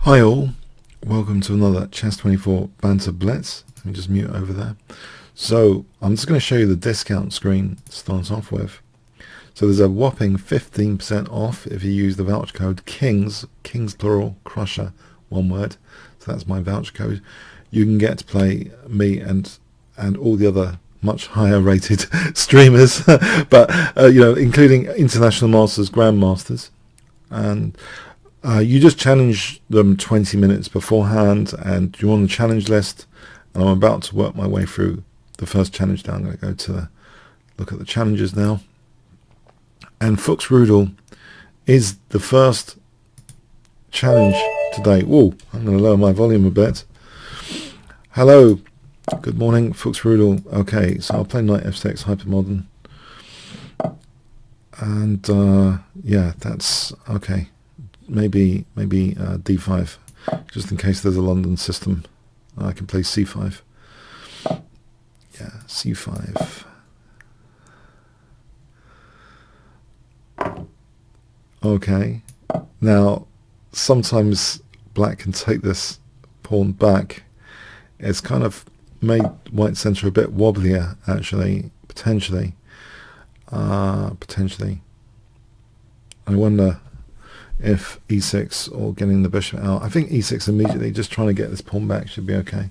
Hi all, welcome to another Chess24 Banter Blitz. Let me just mute over there. So I'm just going to show you the discount screen to start off with. So there's a whopping 15% off if you use the voucher code Kings plural, Crusher, one word. So that's my voucher code. You can get to play me and all the other much higher rated streamers, but including international masters, grandmasters, and you just challenge them 20 minutes beforehand, and you're on the challenge list. And I'm about to work my way through the first challenge now. I'm going to go to look at the challenges now. And Fuchsrudel is the first challenge today. Whoa, I'm going to lower my volume a bit. Hello, good morning, Fuchsrudel. Okay, so I'll play knight f6, hypermodern. And yeah, that's okay. Maybe d5, just in case there's a London system. I can play c5. Yeah, c5. Okay. Now, sometimes black can take this pawn back. It's kind of made white centre a bit wobblier, actually, potentially. Potentially. I wonder if e6 or getting the bishop out. I think e6 immediately, just trying to get this pawn back should be okay.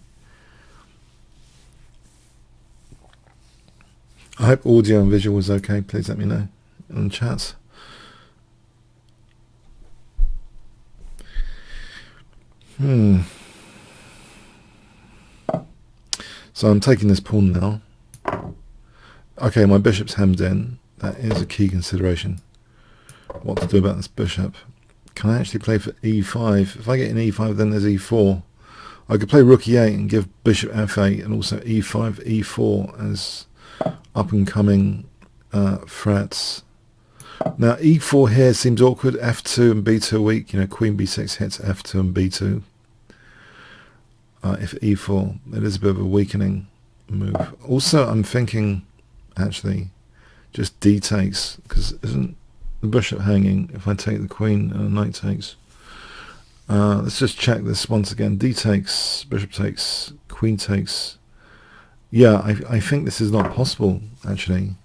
I hope audio and visual was okay. Please let me know in the chats. So I'm taking this pawn now. Okay, my bishop's hemmed in. That is a key consideration. What to do about this bishop. Can I actually play for e5? If I get an e5, then there's e4. I could play rook e8 and give bishop f8 and also e5, e4 as up and coming threats. Now e4 here seems awkward. f2 and b2 are weak. You know, queen b6 hits f2 and b2. If e4, it is a bit of a weakening move. Also, I'm thinking actually just d takes, because isn't the bishop hanging if I take the queen and a knight takes? Let's just check this once again. D takes, bishop takes, queen takes. Yeah, I think this is not possible actually.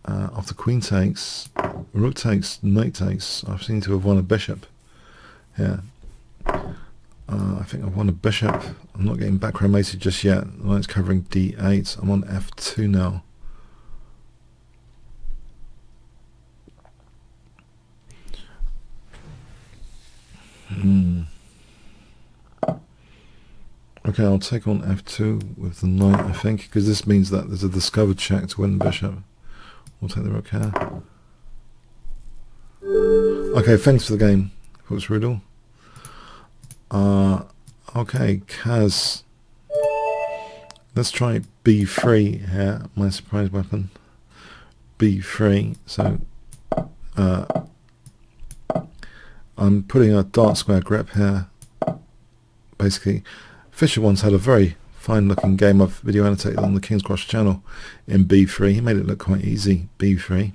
After queen takes, rook takes, knight takes, I seem to have won a bishop here. I think I've won a bishop. I'm not getting background mated just yet. The knight's covering d8. I'm on f2 now. Okay, I'll take on f2 with the knight, I think, because this means that there's a discovered check to win the bishop. We'll take the rook here. Okay, thanks for the game, Fuchsrudel. Okay, Kaz. Let's try b3 here, my surprise weapon. b3, so I'm putting a dark square grip here. Basically, Fisher once had a very fine looking game I've video annotated on the Kingscrusher channel in b3. He made it look quite easy, b3.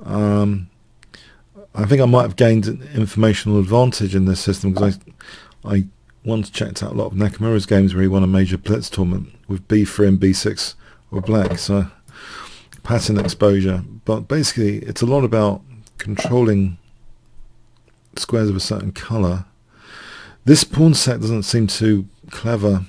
I think I might have gained an informational advantage in this system because I once checked out a lot of Nakamura's games where he won a major blitz tournament with b3 and b6 were black, so pattern exposure. But basically it's a lot about controlling squares of a certain colour. This pawn set doesn't seem too clever,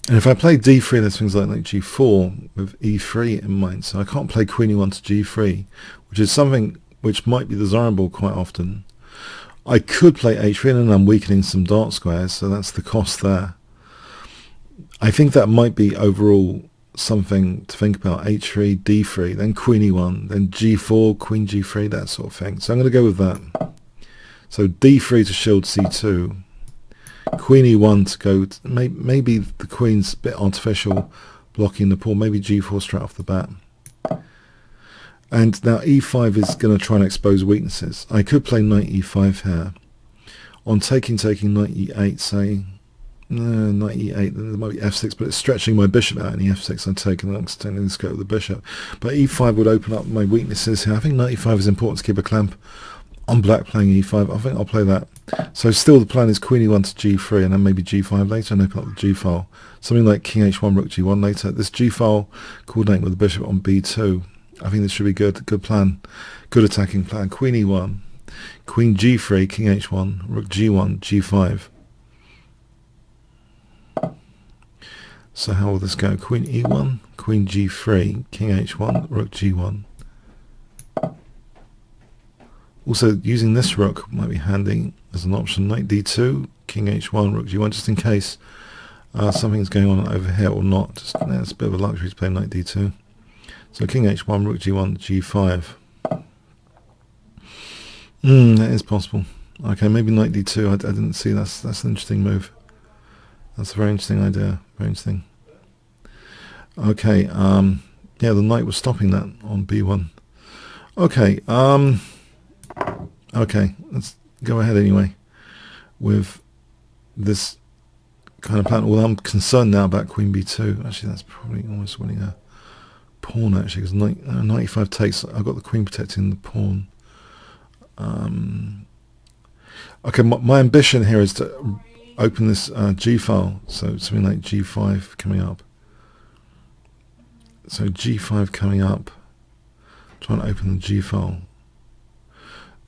and if I play d3 there's things like g4 with e3 in mind, so I can't play queen e1 to g3, which is something which might be desirable quite often. I could play h3 and I'm weakening some dark squares, so that's the cost there. I think that might be overall something to think about. h3, d3, then queen e1, then g4, queen g3, that sort of thing. So I'm going to go with that. So d3 to shield c2, queen e1 to go to, maybe the queen's a bit artificial, blocking the pawn, maybe g4 straight off the bat. And now e5 is going to try and expose weaknesses. I could play knight e5 here. On taking knight e8, say, no, knight e8, then there might be f6, but it's stretching my bishop out in the f6 I take, and I'm extending the scope of the bishop. But e5 would open up my weaknesses here. I think knight e5 is important to keep a clamp on black playing e5. I think I'll play that. So still the plan is queen e1 to g3 and then maybe g5 later and open up the g file. Something like king h1, rook g1 later. This g file coordinating with the bishop on b2. I think this should be good. Good plan. Good attacking plan. Queen e1, queen g3, king h1, rook g1, g5. So how will this go? Queen e1, queen g3, king h1, rook g1. Also, using this rook might be handy as an option. Knight d2, king h1, rook g1, just in case something's going on over here or not. Just, it's a bit of a luxury to play knight d2. So king h1, rook g1, g5. That is possible. Okay, maybe knight d2. I didn't see. That's an interesting move. That's a very interesting idea. Very interesting. Okay. Yeah, the knight was stopping that on b1. Okay. Okay. Let's go ahead anyway with this kind of plan. Well, I'm concerned now about queen b2. Actually, that's probably almost winning a pawn. Actually, because knight 95 takes. I've got the queen protecting the pawn. Okay, my ambition here is to open this G file, so something like G5 coming up. So G5 coming up, trying to open the G file.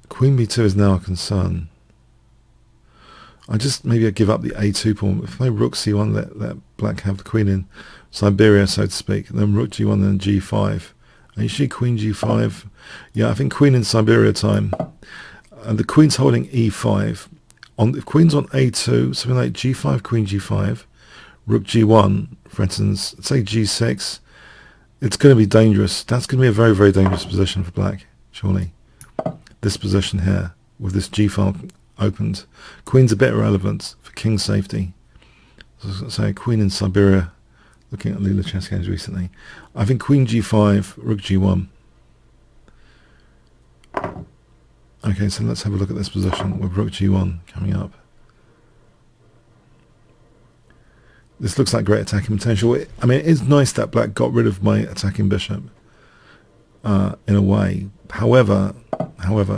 Queen B2 is now a concern. Maybe I give up the A2 pawn. If I rook C1, let black have the queen in Siberia, so to speak. And then rook G1, then G5. And you see queen G5. Yeah, I think queen in Siberia time. And the queen's holding E5. If queen's on A2, something like G5, queen G5, rook G1, for instance, say G6, it's going to be dangerous. That's going to be a very, very dangerous position for black, surely. This position here, with this G file opened. Queen's a bit irrelevant for king's safety. So queen in Siberia, looking at Lula chess games recently. I think queen G5, rook G1. Okay, so let's have a look at this position with rook G1 coming up. This looks like great attacking potential. I mean, it is nice that black got rid of my attacking bishop in a way. However,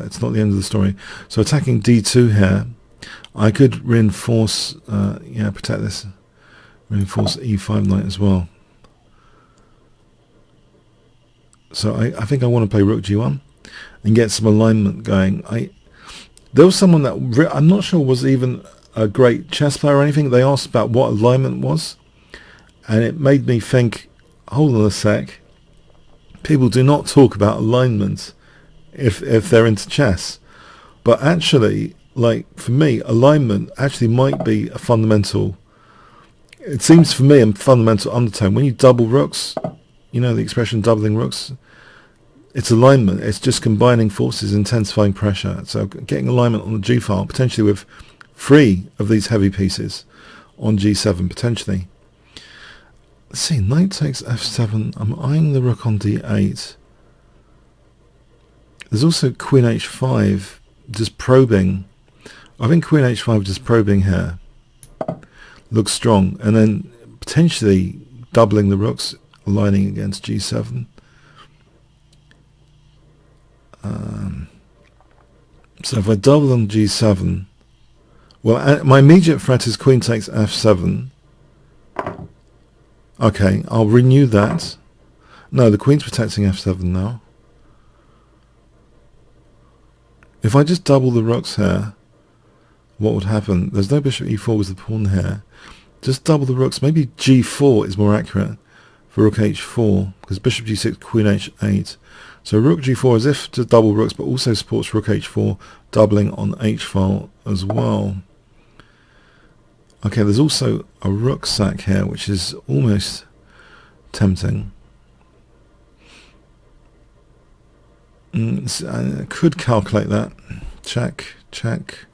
it's not the end of the story. So attacking D2 here, I could reinforce, protect this, reinforce E5 knight as well. So I think I want to play rook G1 and get some alignment going. There was someone that I'm not sure was even a great chess player or anything. They asked about what alignment was, and it made me think, hold on a sec, people do not talk about alignment if they're into chess. But actually, like for me, alignment actually might be a fundamental, it seems for me, a fundamental undertone. When you double rooks, you know the expression doubling rooks, it's alignment. It's just combining forces, intensifying pressure. So getting alignment on the G file, potentially with 3 of these heavy pieces on G7, potentially. Let's see, knight takes F7. I'm eyeing the rook on D8. There's also queen H5, just probing. I think queen H5 just probing here looks strong. And then potentially doubling the rooks, aligning against G7. So if I double on G7, well, my immediate threat is queen takes F7. Okay, I'll renew that. No, the queen's protecting F7 now. If I just double the rooks here, what would happen? There's no bishop E4 with the pawn here. Just double the rooks. Maybe G4 is more accurate for rook H4, because bishop G6, queen H8. So rook G4 as if to double rooks, but also supports rook H4, doubling on H file as well. Okay, there's also a rook sack here, which is almost tempting. I could calculate that. Check, check,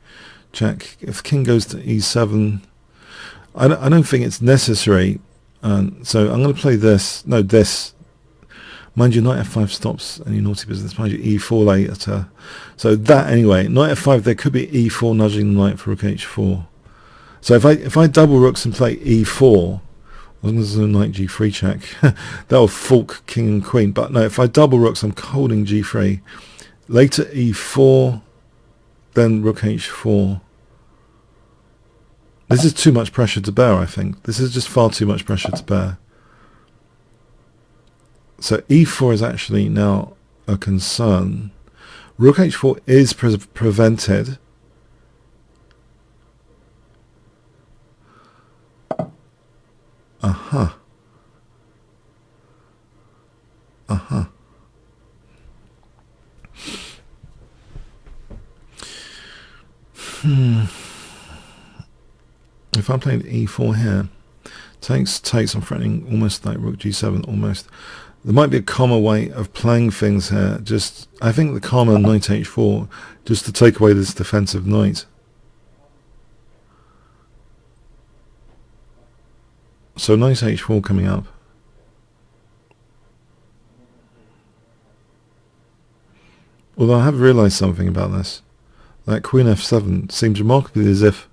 check. If king goes to E7, I don't think it's necessary. So I'm going to play this. No, this. Mind you, knight F5 stops any naughty business. Mind you, E4 later. So that anyway. Knight F5, there could be E4 nudging the knight for rook H4. So if I double rooks and play E4, as long as there's no knight G3 check, that will fork king and queen. But no, if I double rooks, I'm holding G3. Later E4, then rook H4. This is too much pressure to bear, I think. This is just far too much pressure to bear. So e4 is actually now a concern. Rook h4 is prevented. Uh-huh. Uh-huh. If I'm playing e4 here, takes, I'm threatening almost like rook g7, almost. There might be a calmer way of playing things here. Just, I think the calmer knight h4, just to take away this defensive knight. So knight h4 coming up. Although I have realised something about this. That queen f7 seems remarkably as if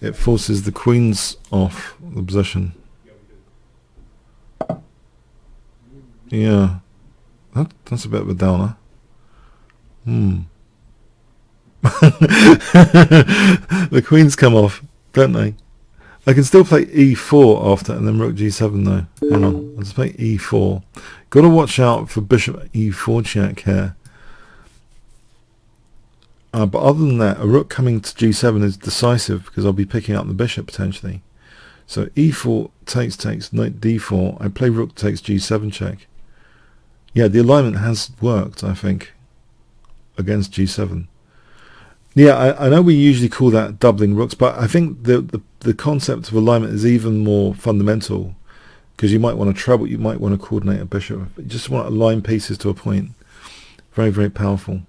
it forces the queens off the position. Yeah, that's a bit of a downer. The queens come off, don't they? I can still play e4 after, and then rook g7 though. Hang on, let's play e4. Got to watch out for bishop e4 check here. But other than that, a rook coming to g7 is decisive because I'll be picking up the bishop potentially. So e4 takes, knight d4. I play rook takes g7 check. Yeah, the alignment has worked, I think, against g7. Yeah, I know we usually call that doubling rooks, but I think the concept of alignment is even more fundamental because you might want to treble, you might want to coordinate a bishop. You just want to align pieces to a point. Very, very powerful.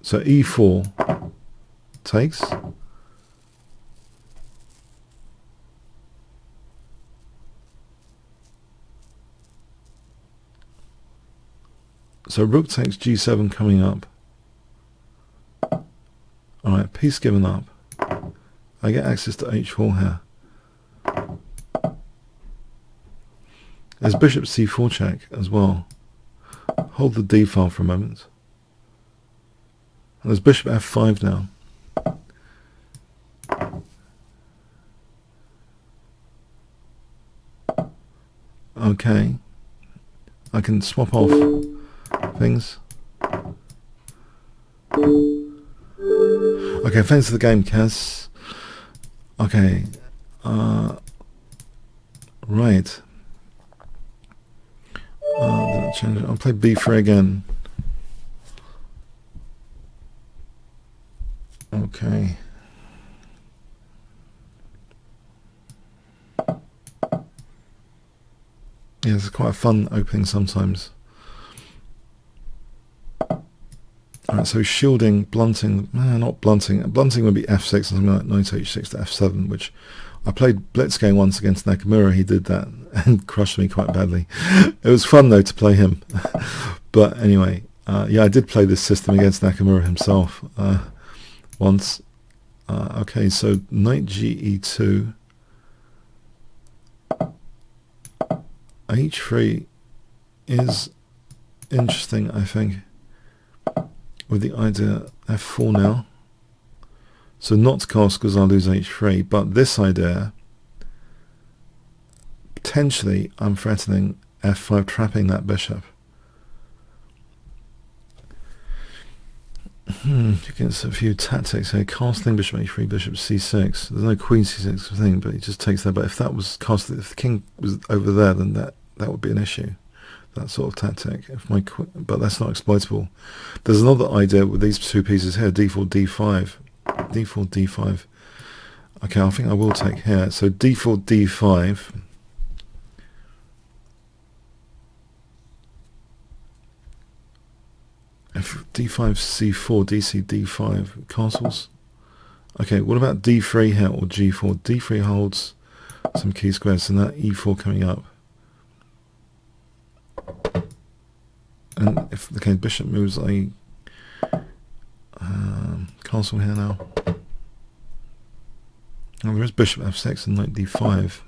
So e4 takes. So rook takes g7 coming up. Alright, piece given up. I get access to h4 here. There's bishop c4 check as well. Hold the d file for a moment. And there's bishop f5 now. Okay. I can swap off things. Okay, thanks for the game, Kaz. Okay. Right. Did I change it? I'll play b3 again. Okay. Yeah, it's quite a fun opening sometimes. Alright, so shielding, blunting, not blunting. Blunting would be f6 and something like knight h6 to f7, which I played Blitz game once against Nakamura. He did that and crushed me quite badly. It was fun though to play him. But anyway, yeah, I did play this system against Nakamura himself once. Okay, so knight ge2. h3 is interesting, I think, with the idea f4 now. So not to cast because I'll lose h3, but this idea, potentially I'm threatening f5, trapping that bishop. Against a few tactics here, casting bishop h3, bishop c6. There's no queen c6 thing, but he just takes that. But if that was cast, if the king was over there, then that would be an issue. That sort of tactic. If my but that's not exploitable. There's another idea with these two pieces here: d4, d5, d4, d5. Okay, I think I will take here. So d4, d5. F d5, c4, dc, d5, castles. Okay, what about d3 here or g4? d3 holds some key squares, and that e4 coming up. And if the bishop moves, I castle here now. Now there is bishop f6 and knight d5.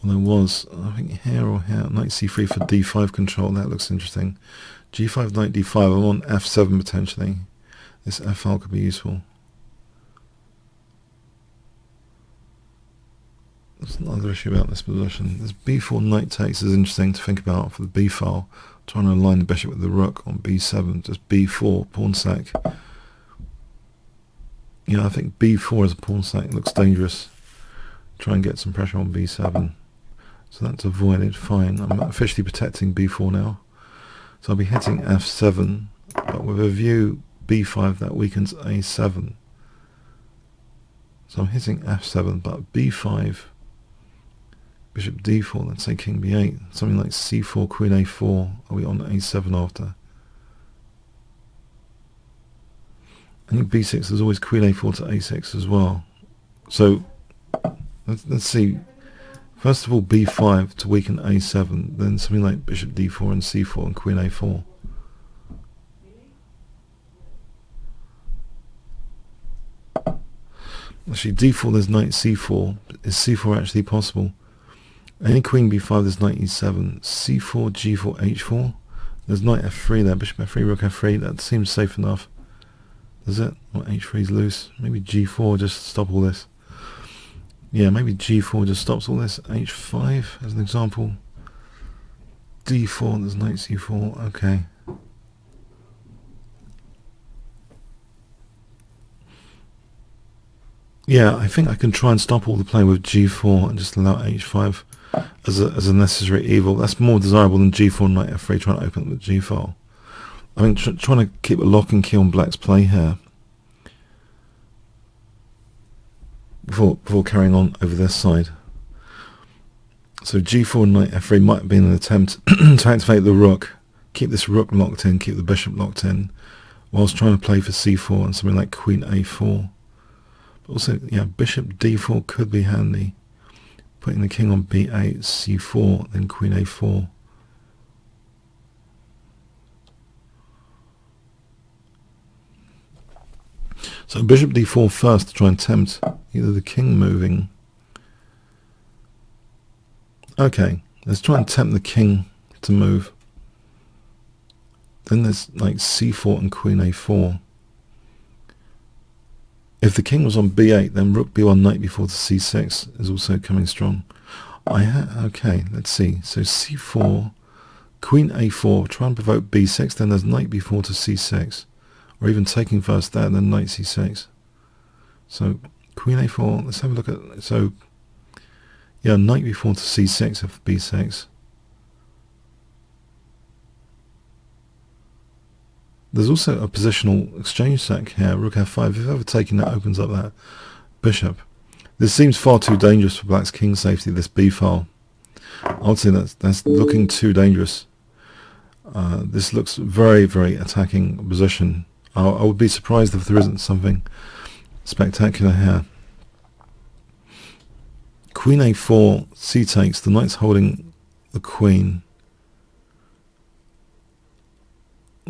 Well, there was, I think here or here, knight c3 for d5 control. That looks interesting. g5, knight d5. I'm on f7 potentially. This f file could be useful. There's another issue about this position. This b4 knight takes is interesting to think about for the b file. Trying to align the bishop with the rook on b7, just b4, pawn sack. Yeah, I think b4 as a pawn sack looks dangerous. Try and get some pressure on b7. So that's avoided, fine. I'm officially protecting b4 now. So I'll be hitting f7, but with a view b5 that weakens a7. So I'm hitting f7, but b5, bishop d4, let's say king b8, something like c4, queen a4, are we on a7 after? I think b6 is always queen a4 to a6 as well. So let's see. First of all, b5 to weaken a7, then something like bishop d4 and c4 and queen a4. Actually, d4 there's knight c4. Is c4 actually possible? Any queen b5 there's knight e7. c4, g4, h4. There's knight f3 there, bishop f3, rook f3. That seems safe enough. Does it? Or h3 is loose. Maybe g4 just to stop all this. Yeah, maybe g4 just stops all this. h5 as an example. d4, there's knight c4. Okay. Yeah, I think I can try and stop all the play with g4 and just allow h5 as a necessary evil. That's more desirable than g4 knight f3 trying to open up the g file. I mean, trying to keep a lock and key on black's play here before carrying on over this side. So g4 knight f3 might have been an attempt to activate the rook, keep this rook locked in, keep the bishop locked in, whilst trying to play for c4 and something like queen a4. But also, yeah, bishop d4 could be handy. Putting the king on b8, c4, then queen a4. So bishop d4 first to try and tempt either the king moving. Okay, let's try and tempt the king to move. Then there's like c4 and queen a4. If the king was on b8, then rook b1, knight b4 to c6 is also coming strong. Okay, let's see. So c4, queen a4, try and provoke b6, then there's knight b4 to c6. Or even taking first there, then knight c6. So queen a4, let's have a look at, so yeah, knight b4 to c6 of b6. There's also a positional exchange sack here, rook f5. If overtaking, that opens up that bishop. This seems far too dangerous for black's king safety, this b file. I would say that's looking too dangerous. This looks very, very attacking position. I would be surprised if there isn't something spectacular here. Queen a4, c takes, the knight's holding the queen,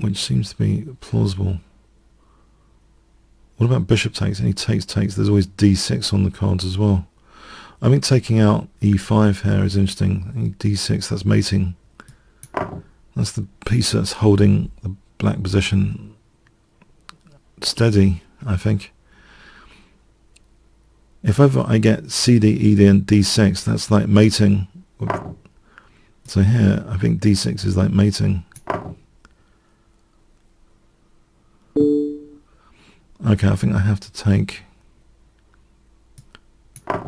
which seems to be plausible. What about bishop takes? Any takes, there's always d6 on the cards as well. I think taking out e5 here is interesting. I think d6, that's mating. That's the piece that's holding the black position steady, I think. If ever I get CD, ED and D6, that's like mating. So here, I think D6 is like mating. Okay, I think I have to take... Okay,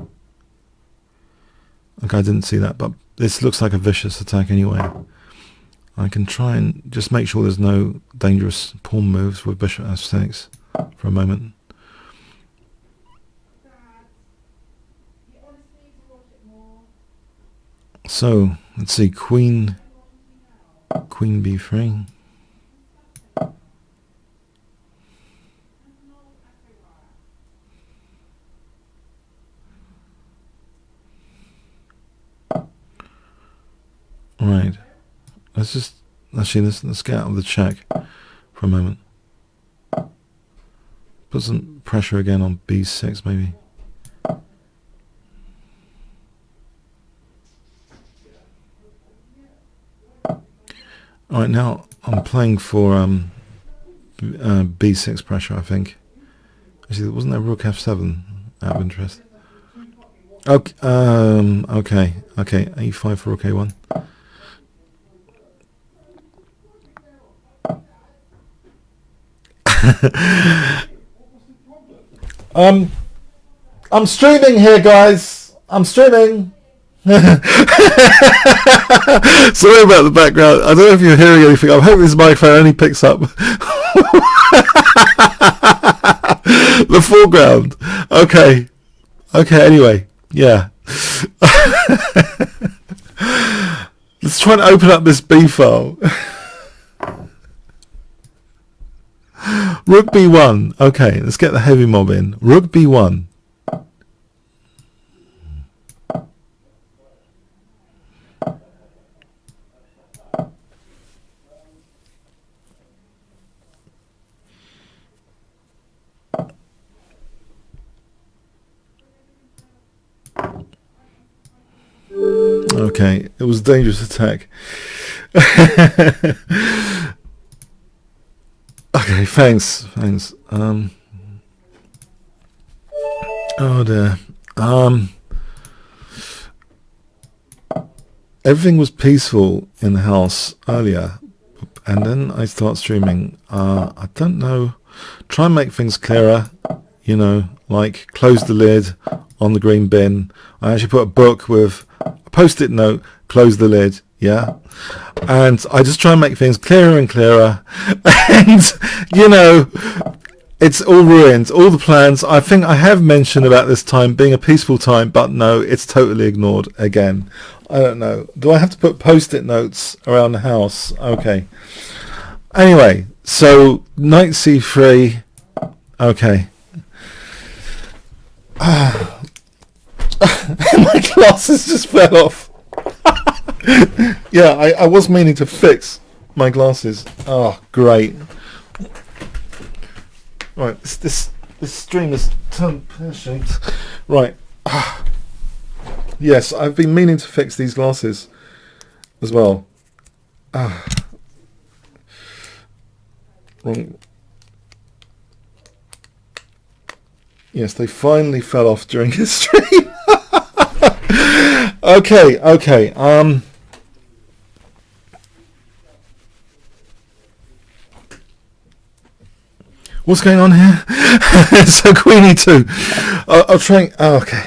I didn't see that, but this looks like a vicious attack anyway. I can try and just make sure there's no dangerous pawn moves with bishop f6 for a moment. So, let's see, queen b3. Right. Let's get out of the check for a moment. Put some pressure again on b6 maybe. Alright, now I'm playing for b6 pressure, I think. Actually, wasn't there rook f7 out of interest? Okay, okay, a5 for rook a1. I'm streaming here, guys. I'm streaming. Sorry about the background. I don't know if you're hearing anything. I'm hoping this microphone only picks up the foreground. Okay. Okay, anyway. Yeah. Let's try and open up this B file. Rook b1. Okay, let's get the heavy mob in. Rook b1. Okay, it was a dangerous attack. Okay, thanks. Oh dear. Everything was peaceful in the house earlier, and then I start streaming. I don't know. Try and make things clearer. You know, like close the lid on the green bin. I actually put a book with a post-it note, close the lid, yeah? And I just try and make things clearer and clearer. And, you know, it's all ruined. All the plans. I think I have mentioned about this time being a peaceful time, but no, it's totally ignored again. I don't know. Do I have to put post-it notes around the house? Okay. Anyway, so knight c3. Okay. My glasses just fell off. Yeah, I was meaning to fix my glasses. Oh, great. Right, this stream is turned pear-shaped. Right. Yes, I've been meaning to fix these glasses as well. Wrong. Yes, they finally fell off during his stream. Okay. What's going on here? So queen e2. I'll try. Oh, okay.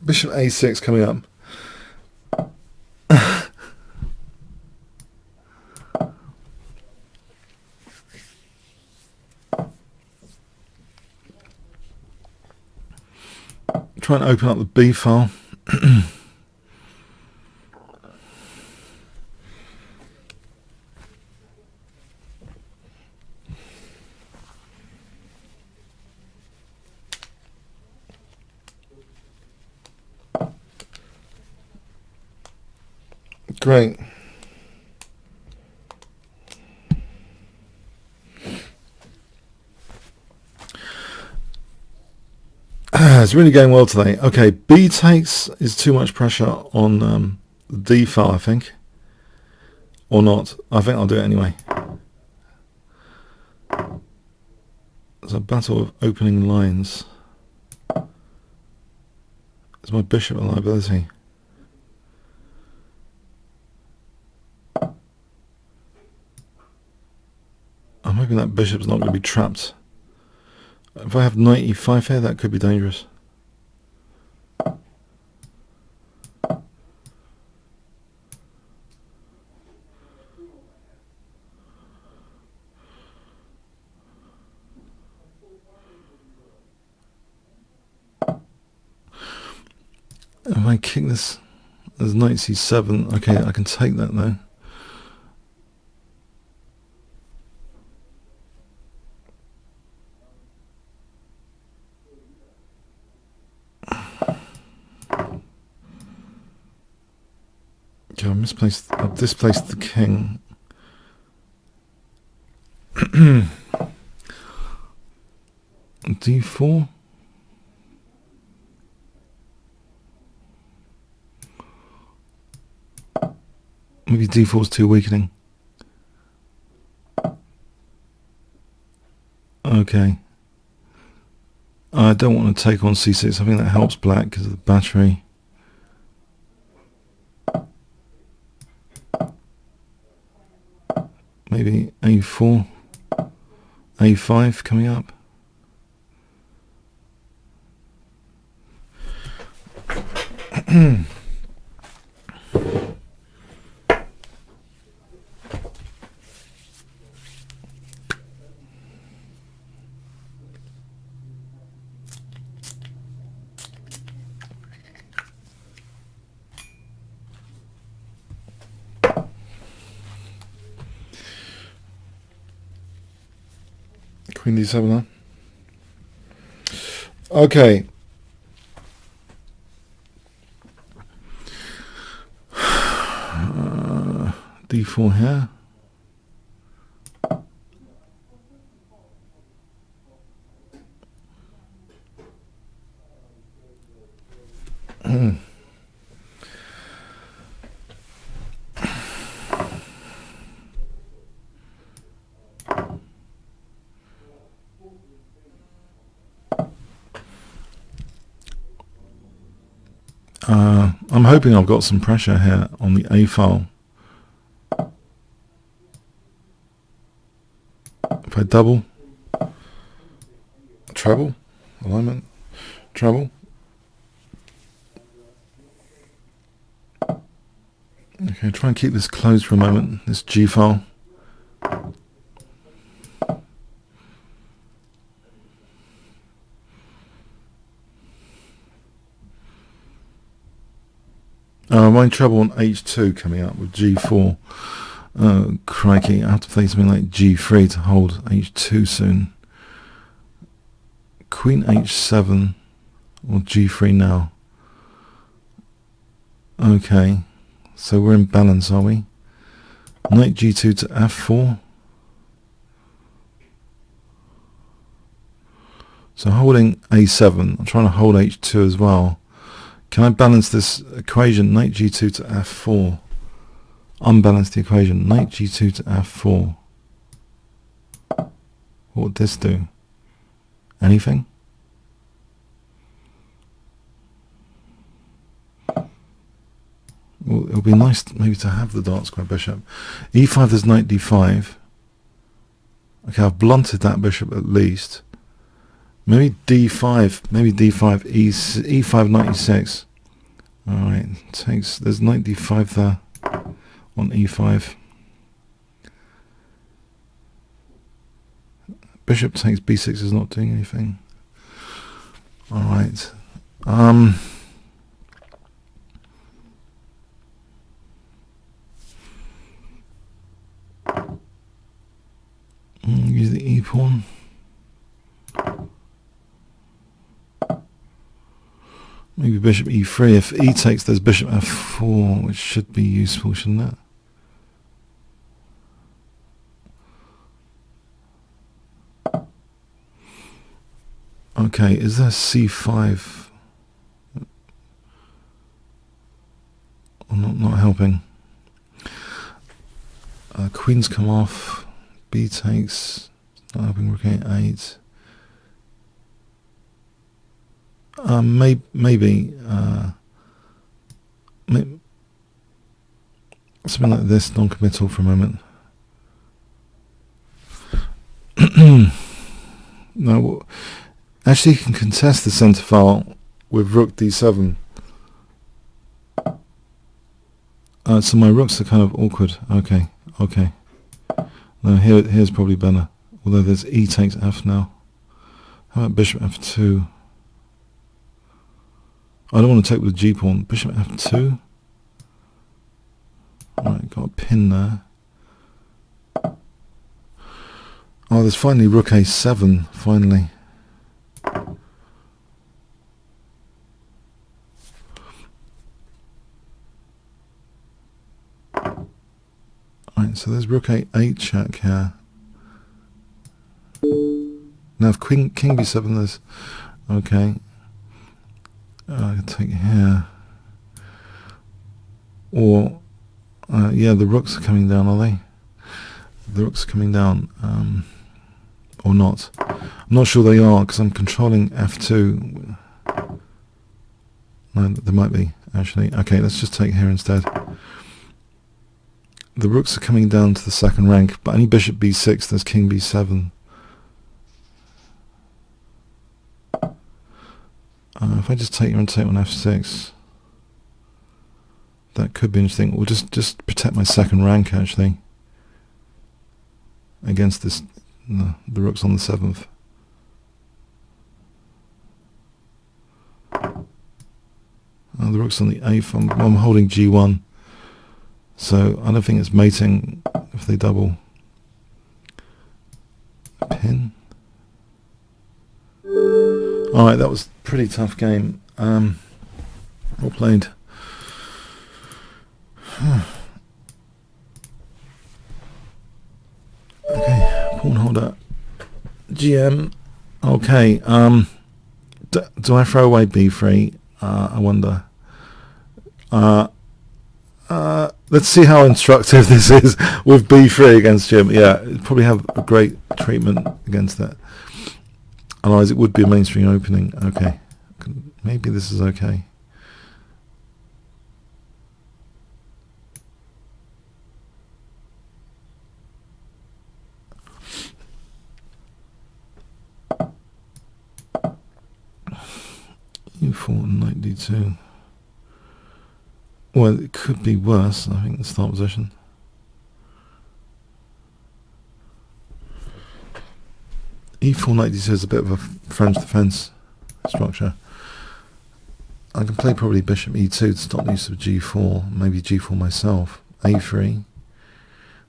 Bishop a6 coming up. Try and open up the B file. Great. It's really going well today. Okay, B takes is too much pressure on the D file, I think. Or not. I think I'll do it anyway. It's a battle of opening lines. Is my bishop a liability? I'm hoping that bishop's not going to be trapped. If I have knight e5 here, that could be dangerous. If I kick this, there's knight c7. Okay, I can take that though. Okay, I've displaced the king. D4. Maybe D4 is too weakening. Okay. I don't want to take on C6. I think that helps black because of the battery. maybe a4, a5 coming up. Queen d7, huh? Okay. D4 here. I'm hoping I've got some pressure here on the A file. If I double, treble, alignment, treble. Okay, try and keep this closed for a moment, this G file. I'm in trouble on H2 coming up with G4. Oh, crikey, I have to play something like G3 to hold H2 soon. Queen H7 or G3 now. Okay, so we're in balance, are we? Knight G2 to F4. So holding A7, I'm trying to hold H2 as well. Can I balance this equation? Knight G2 to F4. Unbalance the equation. Knight G2 to F4. What would this do? Anything? Well, it would be nice maybe to have the dark square bishop. E5, there's knight D5. Okay, I've blunted that bishop at least. Maybe D5, E5, knight E6. Alright, there's knight D5 there on E5. Bishop takes B6 is not doing anything. Alright. Use the E pawn. Maybe bishop E3. If E takes, there's bishop F4, which should be useful, shouldn't it? Okay, is there C5? Not helping. Queen's come off. B takes. Not helping. Rook A8. Maybe something like this, non-committal for a moment. No, actually, you can contest the centre file with Rook D7. So my rooks are kind of awkward. Okay. No, here's probably better. Although there's E takes F now. How about bishop F2? I don't want to take with the G pawn. Bishop F2. Alright, got a pin there. Oh, there's finally Rook A7, finally. Alright, so there's Rook A8 check here. Now if King B7 there's... Okay. I can take here. Or... yeah, the rooks are coming down, are they? The rooks are coming down. Or not. I'm not sure they are, because I'm controlling F2. No, there might be, actually. Okay, let's just take here instead. the rooks are coming down to the second rank, but only bishop b6, there's king b7. If I just take your and take on f6, that could be interesting. We'll just protect my second rank, actually, against this the rook's on the 7th. The rook's on the 8th. I'm holding g1, so I don't think it's mating if they double. Pin. Alright, that was a pretty tough game. Well played. Okay, pawn holder. GM. Okay, do I throw away b3? I wonder. Let's see how instructive this is with b3 against Jim. Yeah, it'd probably have a great treatment against that. Otherwise it would be a mainstream opening. Okay, maybe this is okay. e4 and knight d2. Well, it could be worse, I think, the start position. e4 knight d2 is a bit of a French defence structure. I can play probably bishop e2 to stop the use of g4, maybe g4 myself. a3. Well,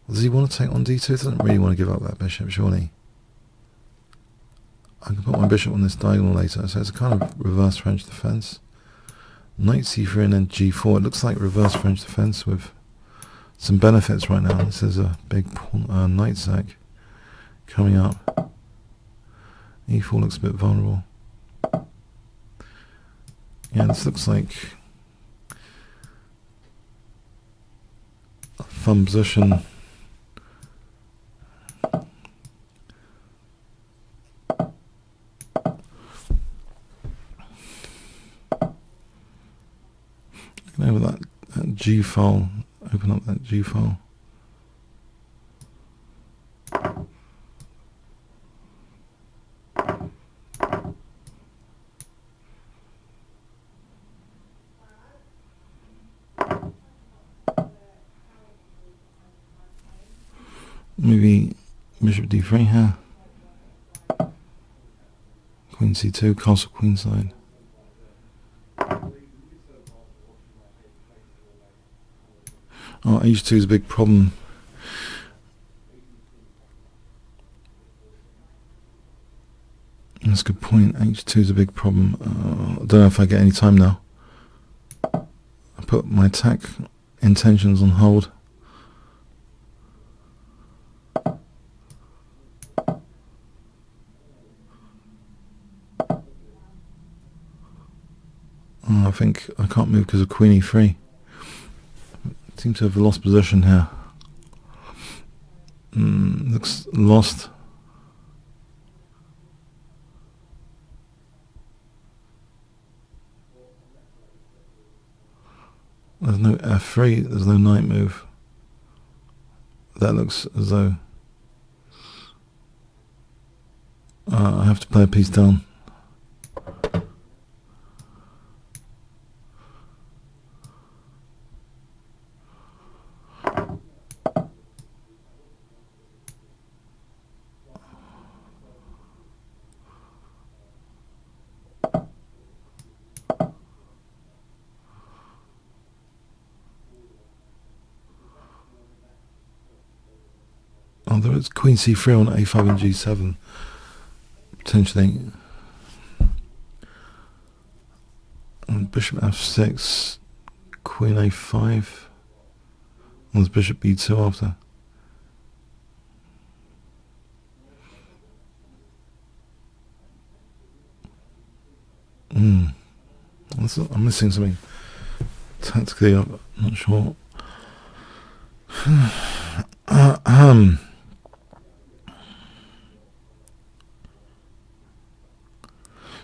does he want to take on d2? Doesn't really want to give up that bishop, surely. I can put my bishop on this diagonal later, so it's a kind of reverse French defence. Knight c3 and then g4. It looks like reverse French defence with some benefits right now. This is a big pawn, knight sack coming up. e4 looks a bit vulnerable. Yeah, this looks like a fun position. Over that G file, open up that G file. Maybe bishop d3 here. Queen c2, castle queenside. Oh, h2 is a big problem. That's a good point. h2 is a big problem. I don't know if I get any time now. I put my attack intentions on hold. I think I can't move because of queen e3. Seem to have lost position here. Looks lost. There's no f3, there's no knight move. That looks as though I have to play a piece down. Oh, there is queen c3 on a5 and g7, potentially. And bishop f6, queen a5. And there's bishop b2 after. I'm missing something tactically, I'm not sure.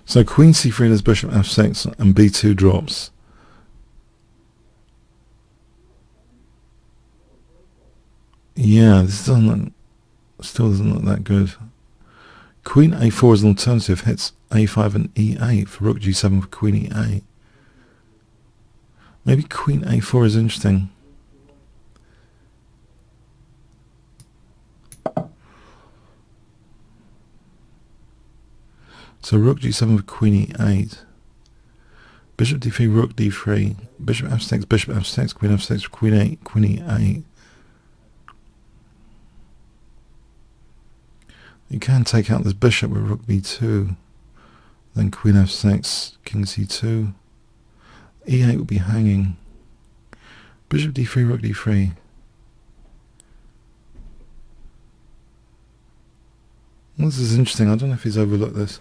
So queen c3 does bishop f6 and b2 drops. Yeah, this doesn't look, still doesn't look that good. Queen a4 is an alternative, hits a5 and e8 for rook g7 for queen e8. Maybe queen a4 is interesting. So rook g7 for queen e8. Bishop d3, rook d3. Bishop f6, queen f6 for queen 8, queen e8. You can take out this bishop with rook b2. Then queen f6, king c2. e8 will be hanging. Bishop d3, rook d3. Well, this is interesting. I don't know if he's overlooked this.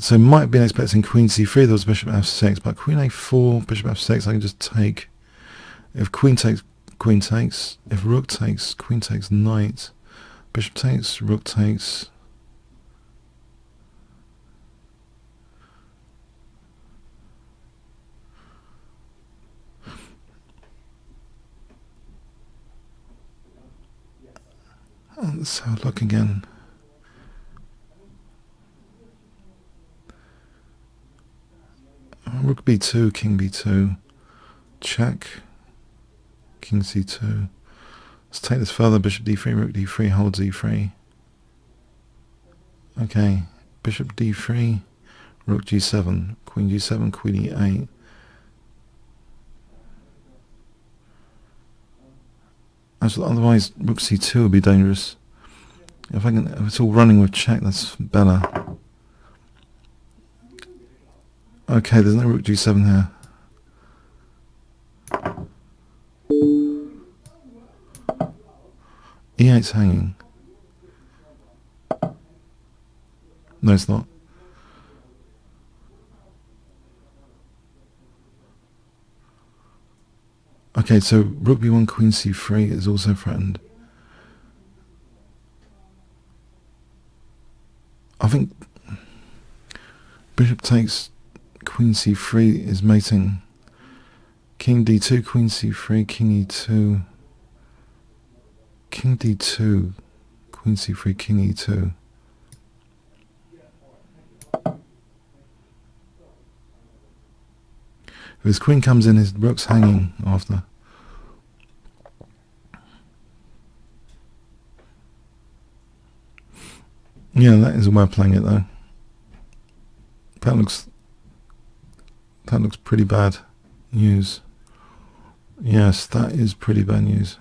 So might have been expecting queen c3. There was bishop f6, but queen a4, bishop f6. I can just take. If queen takes, queen takes. If rook takes, queen takes, knight. Bishop takes, rook takes. Let's have a look again. Rook b2, king b2, check, king c2. Let's take this further, bishop d3, rook d3, holds e3. Okay, bishop d3, rook g7, queen g7, queen e8. Otherwise, rook c2 would be dangerous. If it's all running with check, that's better. Okay, there's no rook g7 here. e8's hanging. No, it's not. Okay, so rook b1, queen c3 is also threatened. I think bishop takes, queen c3 is mating. King d2, queen c3, king e2. King d2, queen c3, king e2. If his queen comes in, his rook's hanging after. Yeah, that is a way of playing it though. That looks pretty bad news. Yes, that is pretty bad news.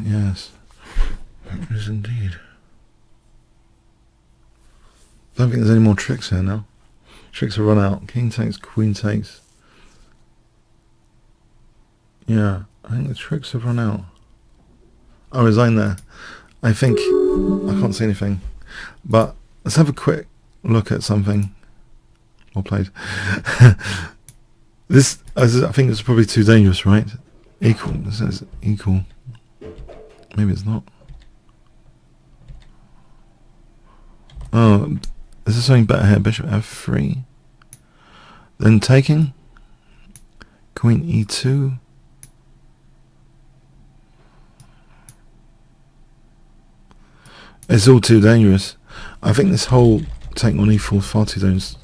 Yes, that is indeed. I don't think there's any more tricks here now. Tricks are run out. King takes, queen takes. Yeah, I think the tricks have run out. I resign there. I think I can't see anything. But let's have a quick look at something. Well played. This, I think it's probably too dangerous, right? Equal. It says equal. Maybe it's not. Oh, is there something better here? Bishop f3. Then taking. Queen e2. It's all too dangerous. I think this whole take on e4 is far too dangerous.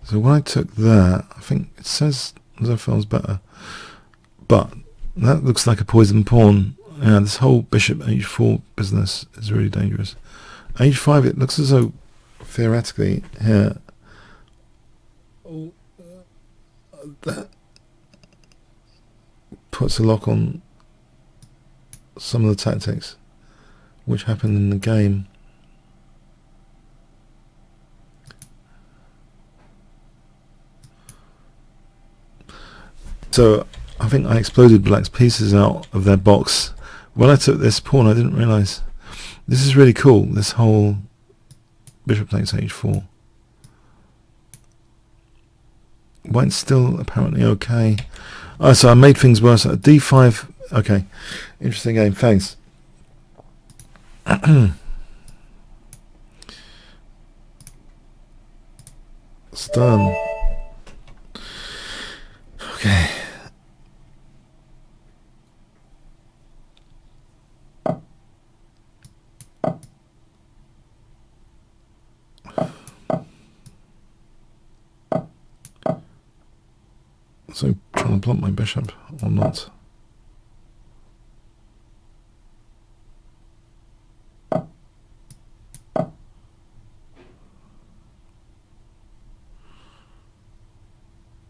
So when I took that, I think it says Zoffel's better. But that looks like a poison pawn. Yeah, this whole bishop h4 business is really dangerous. h5, it looks as though theoretically here that puts a lock on some of the tactics which happened in the game. So I think I exploded black's pieces out of their box. When I took this pawn, I didn't realise. This is really cool, this whole bishop takes h4. White's still apparently okay. Oh, so I made things worse. At d5, okay. Interesting game, thanks. Stern. Okay. So trying to block my bishop or not?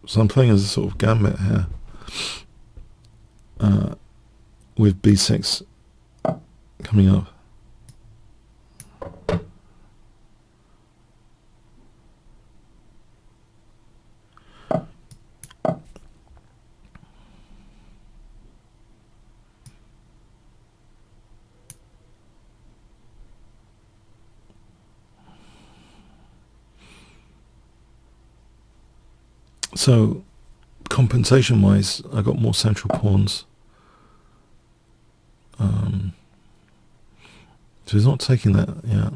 So I'm playing as a sort of gambit here, with b6 coming up. So compensation wise, I got more central pawns. So he's not taking that yet.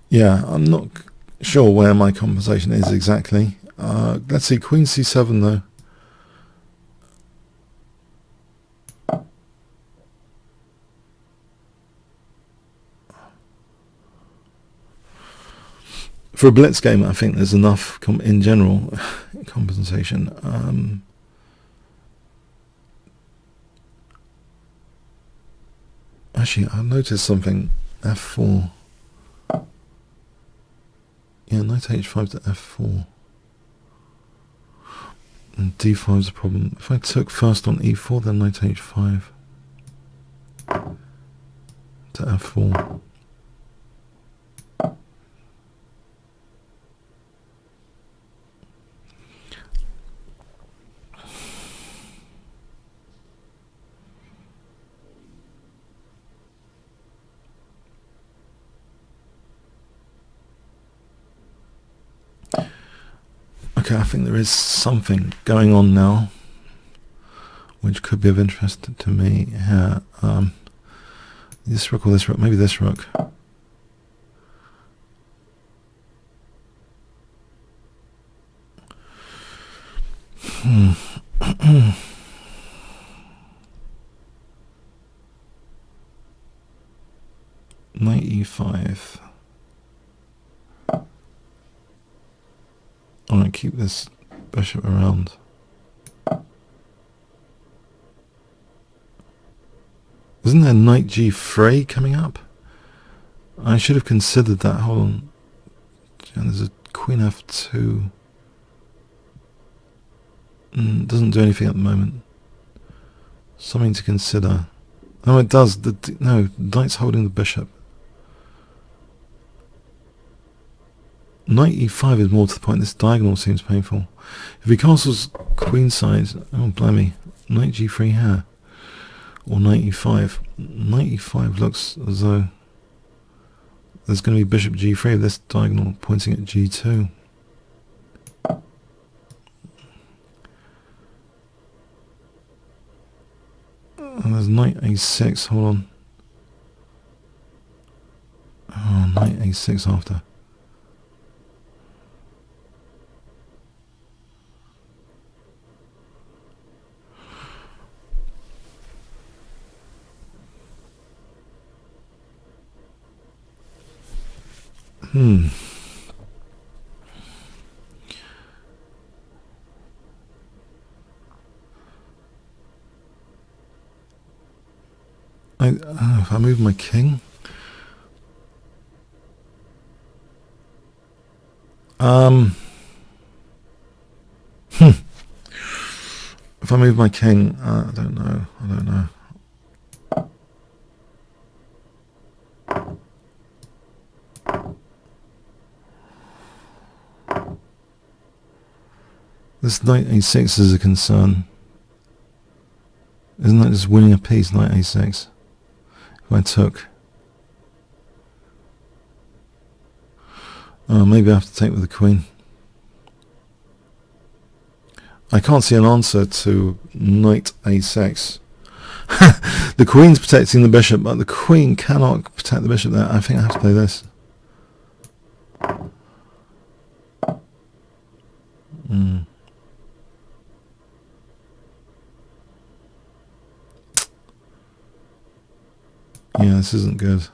Yeah, I'm not sure where my compensation is exactly. Let's see, Queen C7 though. For a blitz game, I think there's enough in general compensation. Actually, I noticed something. F4. Yeah, knight h5 to f4. And d5 is a problem. If I took first on e4, then knight h5 to f4. Okay, I think there is something going on now which could be of interest to me here. This rook or this rook? Maybe this rook. Knight e5. I want to keep this bishop around. Isn't there knight g3 coming up? I should have considered that. Hold on. And there's a queen f2. Doesn't do anything at the moment. Something to consider. Oh, it does. No, knight's holding the bishop. Knight e5 is more to the point. This diagonal seems painful. If he castles queenside, oh blimey, knight g3 here, or knight e5. Knight e5 looks as though there's going to be bishop g3 with this diagonal pointing at g2. And there's knight a6. Hold on. Oh, knight a6 after. If I move my king, if I move my king, I don't know. This knight a6 is a concern. Isn't that just winning a piece, knight a6? If I took... Oh, maybe I have to take with the queen. I can't see an answer to knight a6. The queen's protecting the bishop, but the queen cannot protect the bishop there. I think I have to play this. Yeah, this isn't good.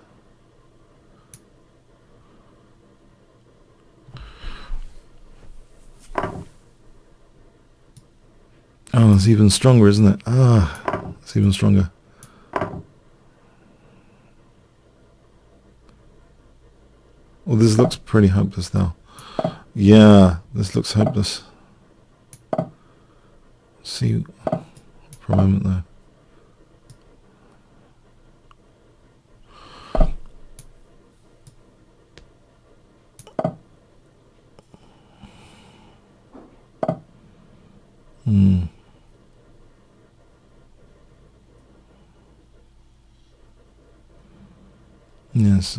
Oh, it's even stronger, isn't it? Ah, it's even stronger. Well, this looks pretty hopeless now. Yeah, this looks hopeless. See, for a moment though. Yes.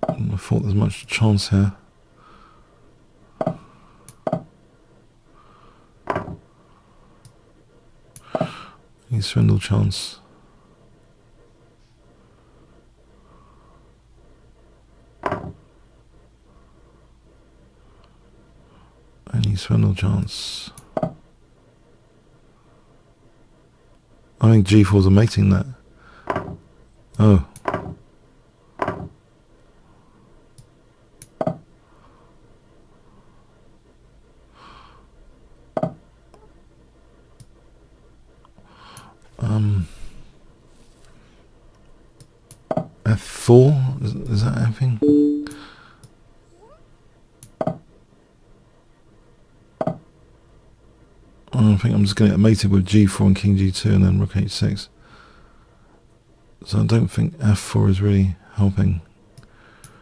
I thought there's much chance here. Any swindle chance. Any swindle chance. I think g4's a mating net. Oh. F4? Is that everything? I think I'm just going to get mated with g4 and king g2 and then rook h6. So I don't think f4 is really helping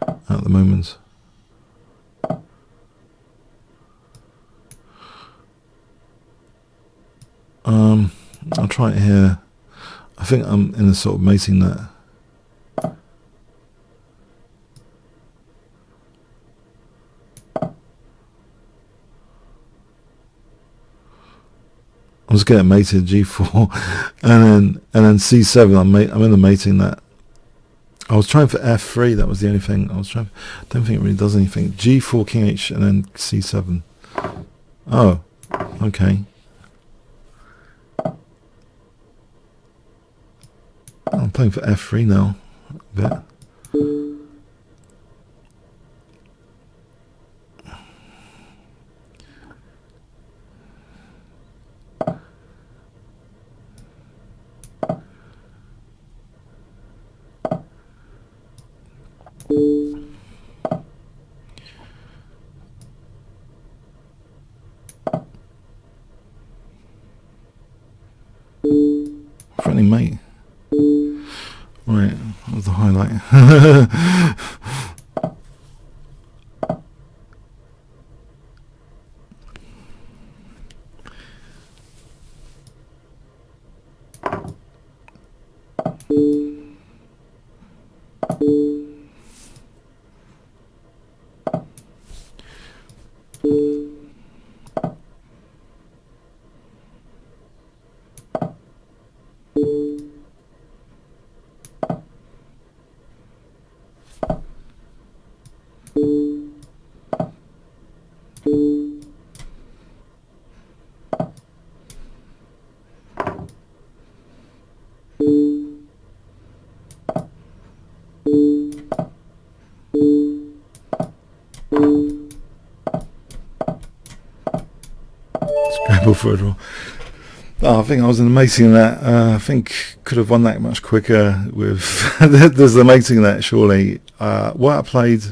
at the moment. I'll try it here. I think I'm in a sort of mating net. I'm just getting mated g4 and then c7. I'm in the mating net. I was trying for f3. That was the only thing I was trying. Don't think it really does anything. g4, king h, and then c7. Oh, okay. I'm playing for f3 now. A bit. Friendly mate. Right, that was the highlight. Scramble for a draw. Oh, I think I was in the mating net. I think could have won that much quicker with there's the mating net surely. What I played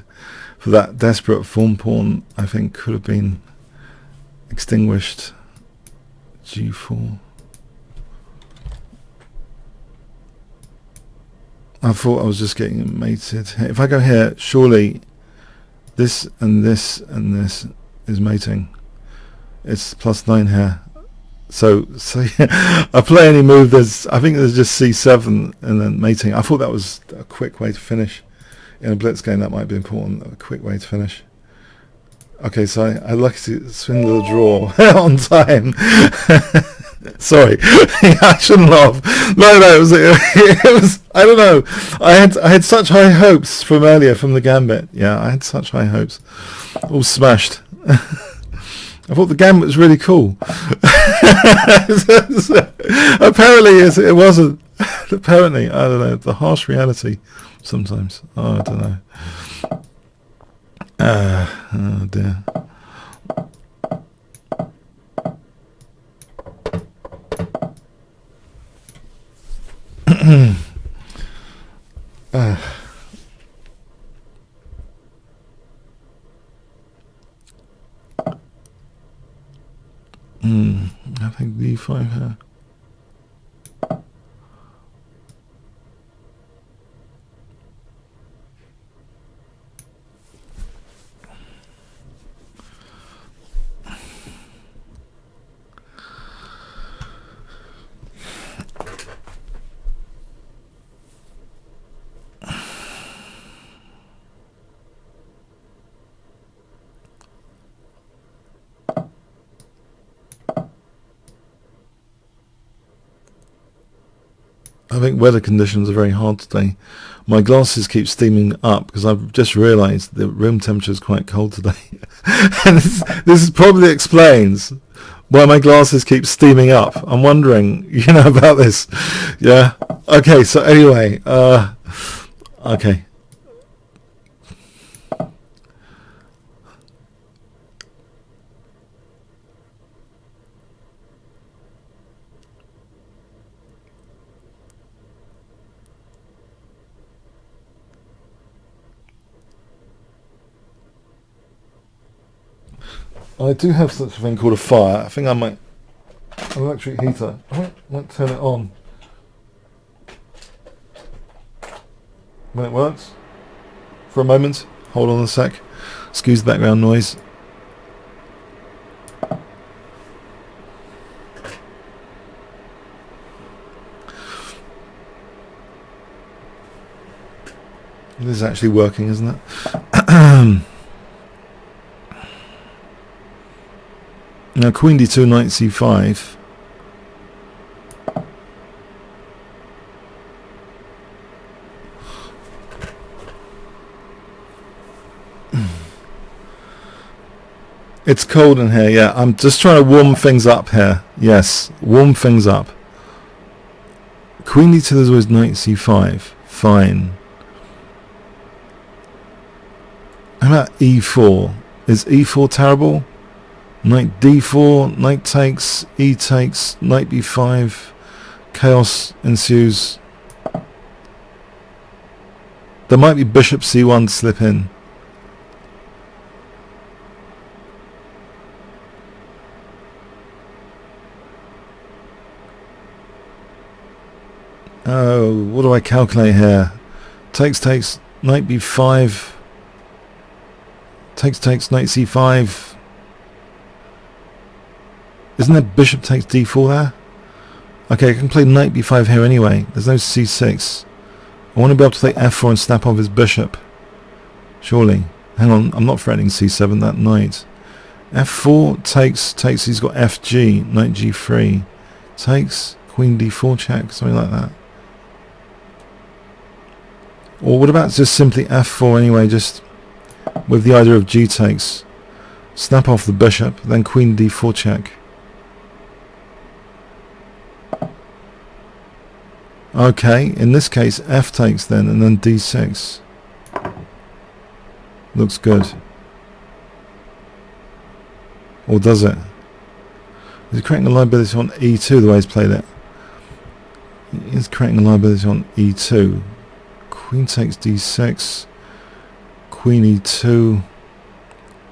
for that desperate form pawn I think could have been extinguished. g4. I thought I was just getting mated. If I go here, surely this and this and this is mating. It's +9 here. So yeah, I play any move. I think there's just c7 and then mating. I thought that was a quick way to finish in a blitz game. That might be important. A quick way to finish. Okay, so I lucky to swindle the draw on time. Sorry, I shouldn't laugh. No, it was. I don't know. I had such high hopes from earlier from the gambit. Yeah, I had such high hopes. All smashed. I thought the gambit was really cool. Apparently, it wasn't. Apparently, I don't know. The harsh reality sometimes. Oh, I don't know. Oh dear. I think d5 here. I think weather conditions are very hard today. My glasses keep steaming up because I've just realised the room temperature is quite cold today. And this probably explains why my glasses keep steaming up. I'm wondering, about this. Yeah. Okay. So anyway, okay. I do have such a thing called a fire. I think I might... An electric heater. I might turn it on. When it works. For a moment. Hold on a sec. Excuse the background noise. This is actually working, isn't it? Now Queen d2, Knight c5. It's cold in here, yeah. I'm just trying to warm things up here. Yes, warm things up. Queen d2, there's always Knight c5. Fine. How about e4? Is e4 terrible? Knight d4, knight takes, e takes, knight b5, chaos ensues. There might be bishop c1 to slip in. Oh, what do I calculate here? Takes, takes, knight b5, takes, takes, knight c5. Isn't there bishop takes d4 there? Okay, I can play knight b5 here anyway. There's no c6. I want to be able to play f4 and snap off his bishop. Surely. Hang on, I'm not threatening c7, that knight. f4 takes, takes, he's got fg, knight g3. Takes, queen d4 check, something like that. Or what about just simply f4 anyway, just with the idea of g takes. Snap off the bishop, then queen d4 check. Okay, in this case f takes then, and then d6. Looks good. Or does it? Is he creating a liability on e2 the way he's played it? He's creating a liability on e2. Queen takes d6. Queen e2.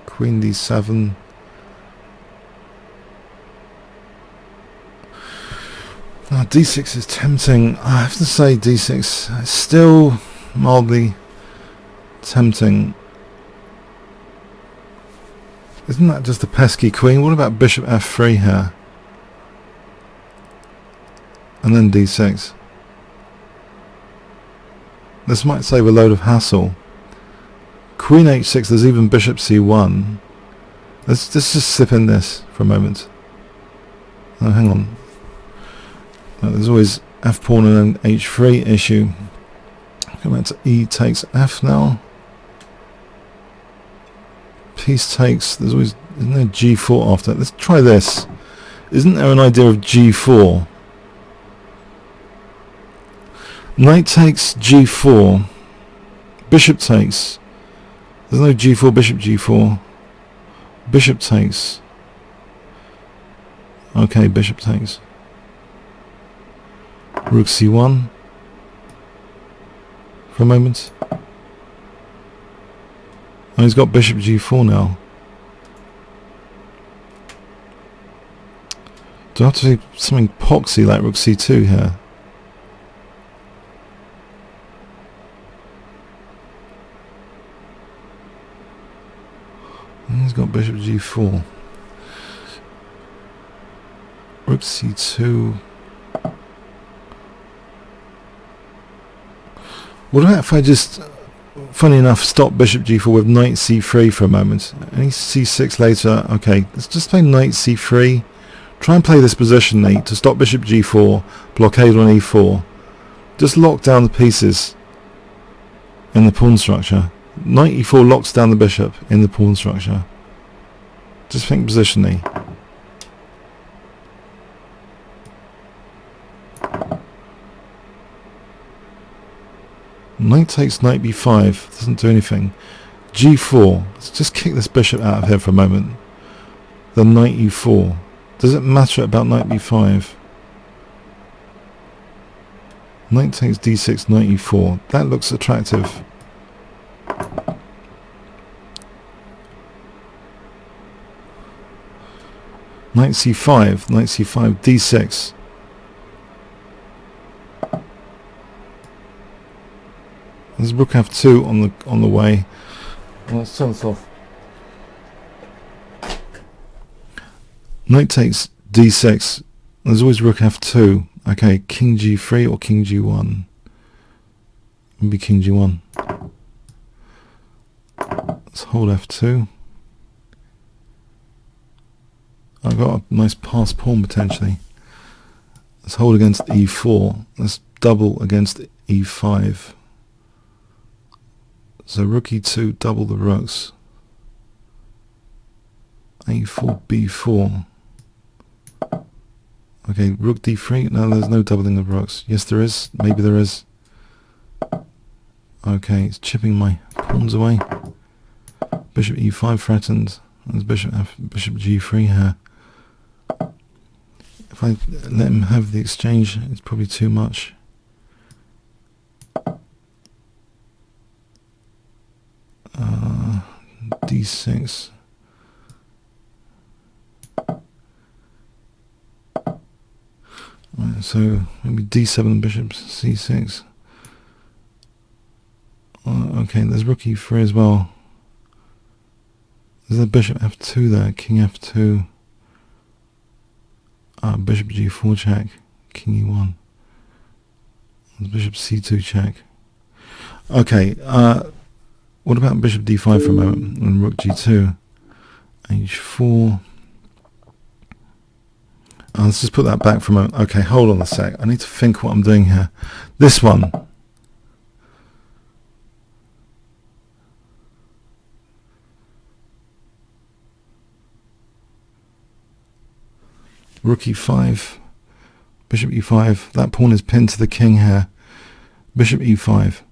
Queen d7. Oh, d6 is tempting. I have to say d6 is still mildly tempting. Isn't that just a pesky queen? What about bishop f3 here? and then d6. This might save a load of hassle. Queen h6, there's even bishop c1. Let's just slip in this for a moment. Oh, hang on. There's always f pawn and then h3 issue. Come back to e takes f now. Piece takes, there's always, isn't there g4 after? Let's try this. Isn't there an idea of g4? Knight takes g4. Bishop takes. There's no g4, bishop g4. Bishop takes. Okay, bishop takes. Rook c1. For a moment. Oh, he's got bishop g4 now. Do I have to do something poxy like rook c2 here? He's got bishop g4. Rook c2. What about if I just, funny enough, stop bishop g4 with knight c3 for a moment? Any c6 later. Okay, let's just play knight c3. Try and play this positionally to stop bishop g4, blockade on e4. Just lock down the pieces in the pawn structure. Knight e4 locks down the bishop in the pawn structure. Just think positionally. Knight takes knight b5, doesn't do anything. g4, let's just kick this bishop out of here for a moment. Then knight e4. Does it matter about knight b5? Knight takes d6, knight e4. That looks attractive. Knight c5, knight c5, d6. There's rook f2 on the way. Well, let's turn this off. Knight takes d6. There's always rook f2. Okay, king g3 or king g1. Maybe king g1. Let's hold f2. I've got a nice pass pawn potentially. Let's hold against e4. Let's double against e5. So rook e2, double the rooks. a4, b4. Okay, rook d3. No, there's no doubling of rooks. Yes, there is. Maybe there is. Okay, it's chipping my pawns away. Bishop e5 threatened. There's bishop g3 here. If I let him have the exchange, it's probably too much. D6. Right, so maybe d7 bishop c6. Okay, there's rook e3 as well. There's a bishop f2 there, king f2. Bishop g4 check, king e1. There's bishop c2 check. Okay, what about bishop d5 for a moment and rook g2? h4. Let's just put that back for a moment. Okay, hold on a sec. I need to think what I'm doing here. This one. Rook e5. Bishop e5. That pawn is pinned to the king here. Bishop e5.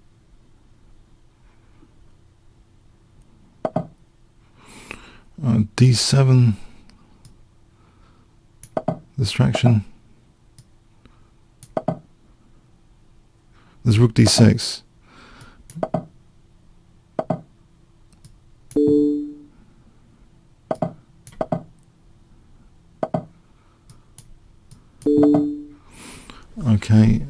D7. Distraction. There's rook d6. Okay.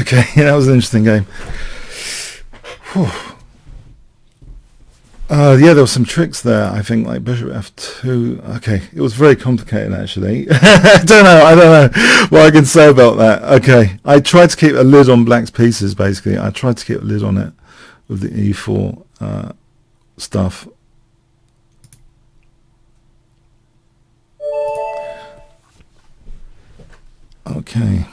Okay, that was an interesting game. Whew. Yeah, there were some tricks there. I think like bishop f2. Okay, it was very complicated actually. I don't know what I can say about that. Okay, I tried to keep a lid on black's pieces. Basically, I tried to keep a lid on it with the e4 stuff. Okay.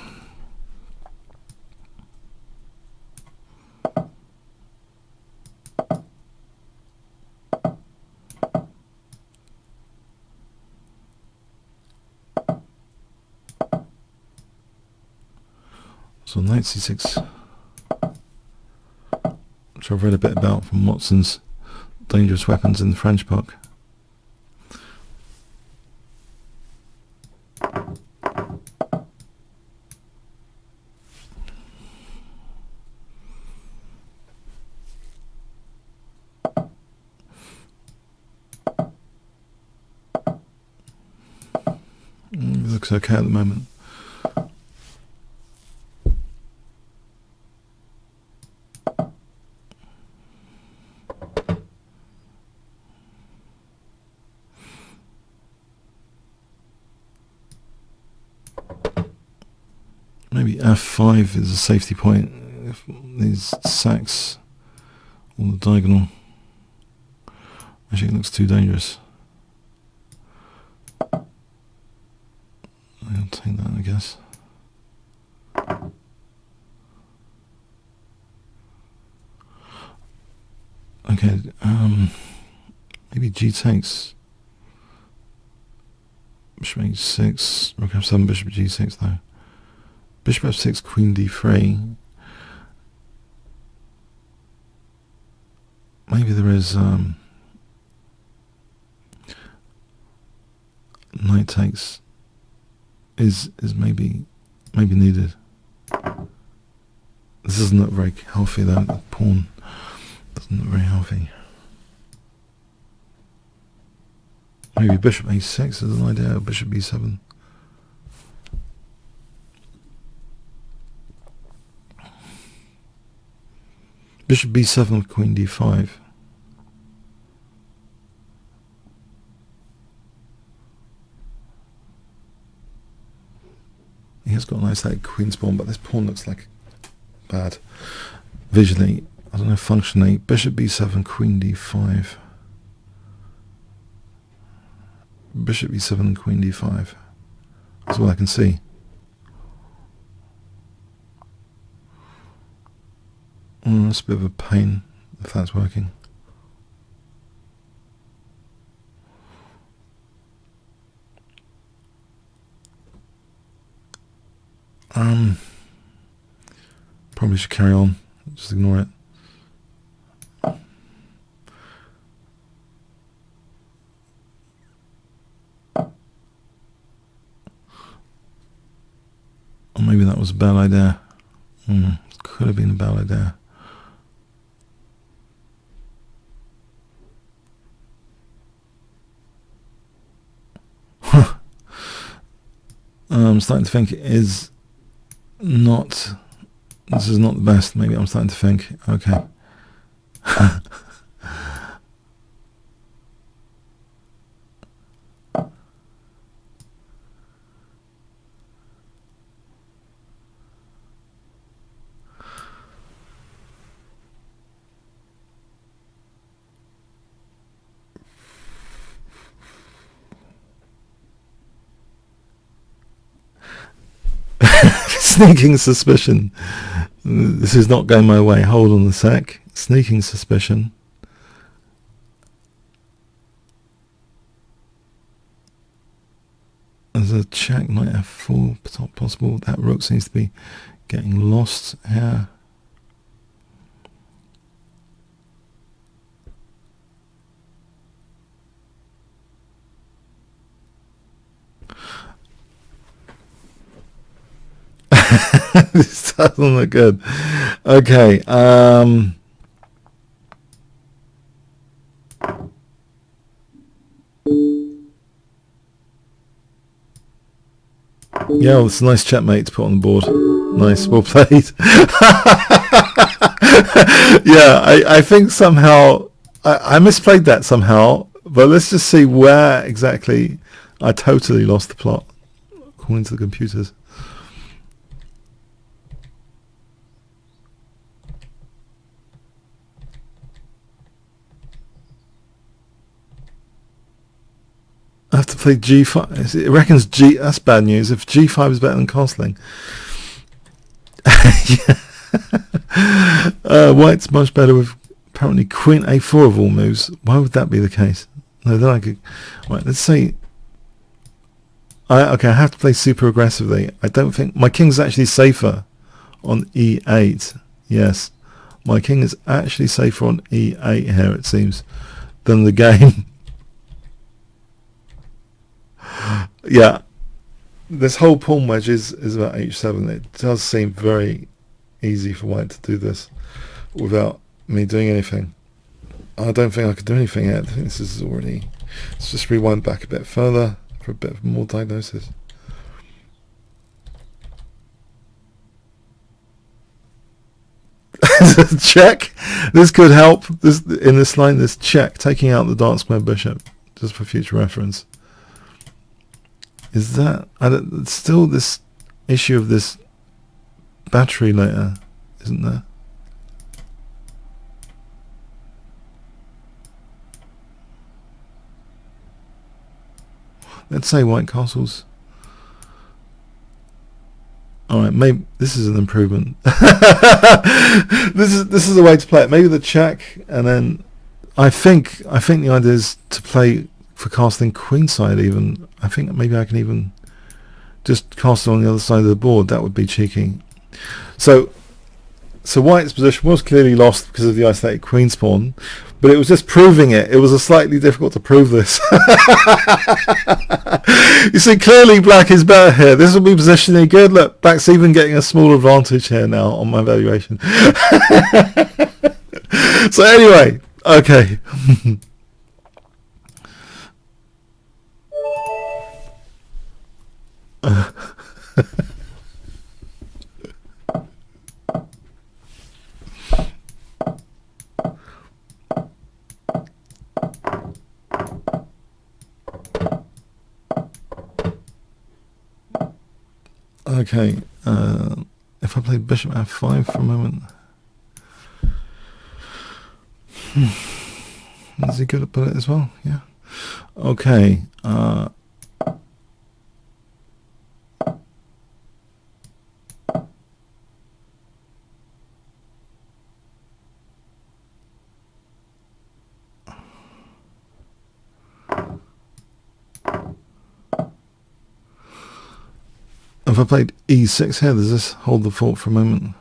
So knight c6, which I've read a bit about from Watson's Dangerous Weapons in the French book. It looks okay at the moment. Maybe f5 is a safety point if these sacks on the diagonal. Actually, it looks too dangerous. I'll take that, I guess. Okay, maybe g takes. Bishop h6, rook f7, bishop g6 though. Bishop f6, queen d3. Maybe there is knight takes is maybe needed. This doesn't look very healthy though. The pawn doesn't look very healthy. Maybe bishop a6 is an idea, or bishop b7. Bishop b7 with queen d5. He has got a nice like queen's pawn, but this pawn looks like bad visually. I don't know, functionally. Bishop b7, queen d5. Bishop e7 and queen d5. That's all I can see. That's a bit of a pain if that's working. Probably should carry on. Just ignore it. Or maybe that was a bad idea. Could have been a bad idea. I'm starting to think this is not the best. Maybe I'm starting to think, okay. Sneaking suspicion. This is not going my way. Hold on a sec. Sneaking suspicion. There's a check, knight f4, not possible. That rook seems to be getting lost here. This doesn't look good. Okay. Yeah, well, it's a nice checkmate to put on the board. Nice, well played. Yeah, I think somehow I misplayed that somehow, but let's just see where exactly I totally lost the plot according to the computers. I have to play G5. It reckons G. That's bad news. If G5 is better than castling. White's much better with apparently Queen A4 of all moves. Why would that be the case? No, then I could. Right, let's say. Okay, I have to play super aggressively. I don't think my king's actually safer on E8. Yes, my king is actually safer on E8 here, it seems, than the game. Yeah, this whole pawn wedge is about H7. It does seem very easy for white to do this without me doing anything. I don't think I could do anything yet. I think this is already... Let's just rewind back a bit further for a bit more diagnosis. Check. This could help. This in this line. This check, taking out the dark square bishop, just for future reference. Is that still this issue of this battery later, isn't there? Let's say white castles. Alright, maybe this is an improvement. This is the way to play it. Maybe the check, and then I think the idea is to play for castling queenside even. I think maybe I can even just cast it on the other side of the board. That would be cheeky. So white's position was clearly lost because of the isolated queen's pawn, but it was just proving it. It was a slightly difficult to prove this. You see, clearly black is better here. This will be positioning good. Look, black's even getting a small advantage here now on my valuation. So anyway, okay. Okay, if I play bishop f5 for a moment, is he good at bullet as well? Yeah. Okay. If I played e6 here, does this hold the fort for a moment?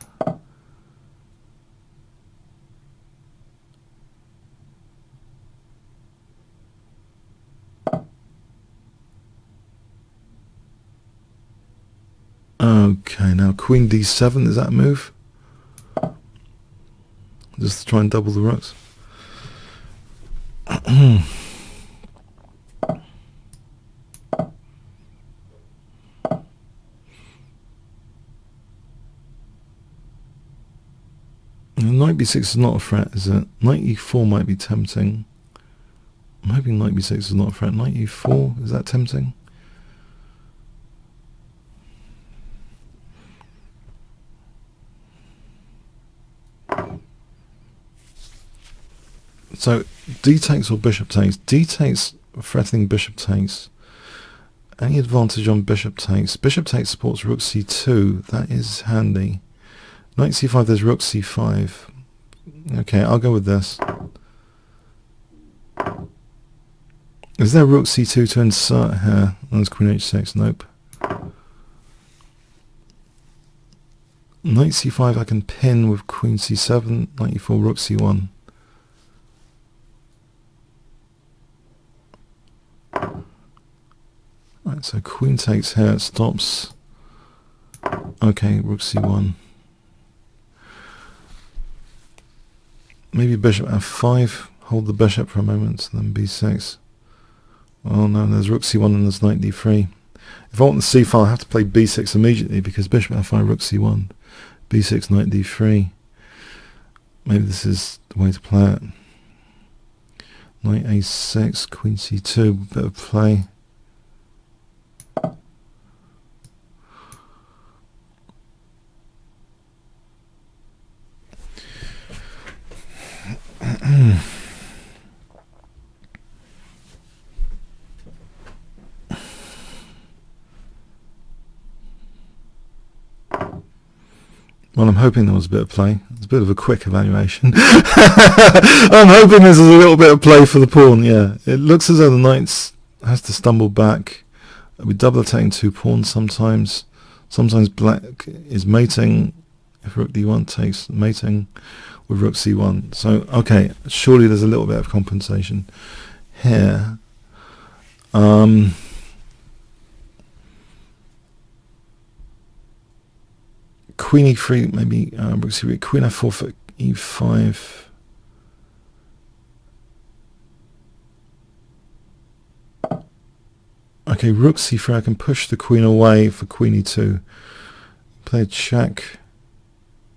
Okay, now queen d7, is that a move? Just to try and double the rooks. Knight b6 is not a threat, is it? Knight e4 might be tempting. I'm hoping knight b6 is not a threat. Knight e4, is that tempting? So d takes or bishop takes. D takes, threatening bishop takes. Any advantage on bishop takes? Bishop takes supports rook c2. That is handy. Knight c5, there's rook c5. Okay, I'll go with this. Is there rook c2 to insert here? There's queen h6. Nope. Knight c5 I can pin with queen c7. Knight e4, rook c1. Right, so queen takes here, it stops. Okay, rook c1. Maybe bishop f5, hold the bishop for a moment, then b6. Oh no, there's rook c1 and there's knight d3. If I want the c file, I have to play b6 immediately because bishop f5, rook c1, b6, knight d3. Maybe this is the way to play it. Knight a6, queen c2, bit of play. Well, I'm hoping there was a bit of play. It's a bit of a quick evaluation. I'm hoping there's a little bit of play for the pawn, yeah. It looks as though the knight has to stumble back. We double attacking two pawns sometimes. Sometimes black is mating. If rook d1 takes mating with rook c1. So, okay, surely there's a little bit of compensation here. Queen e3, maybe rook c3, queen f4 for e5. Okay, rook c3, I can push the queen away for queen e2. Play a check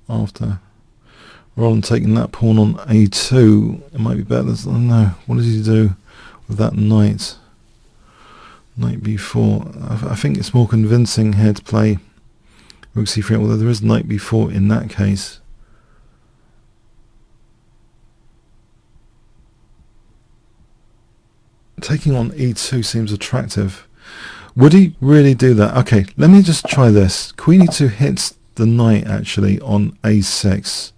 after. Rather than taking that pawn on a2, it might be better. I don't know. What does he do with that knight? Knight b4. I think it's more convincing here to play rook c3, although there is knight b4 in that case. Taking on e2 seems attractive. Would he really do that? Okay, let me just try this. Queen e2 hits the knight actually on a6.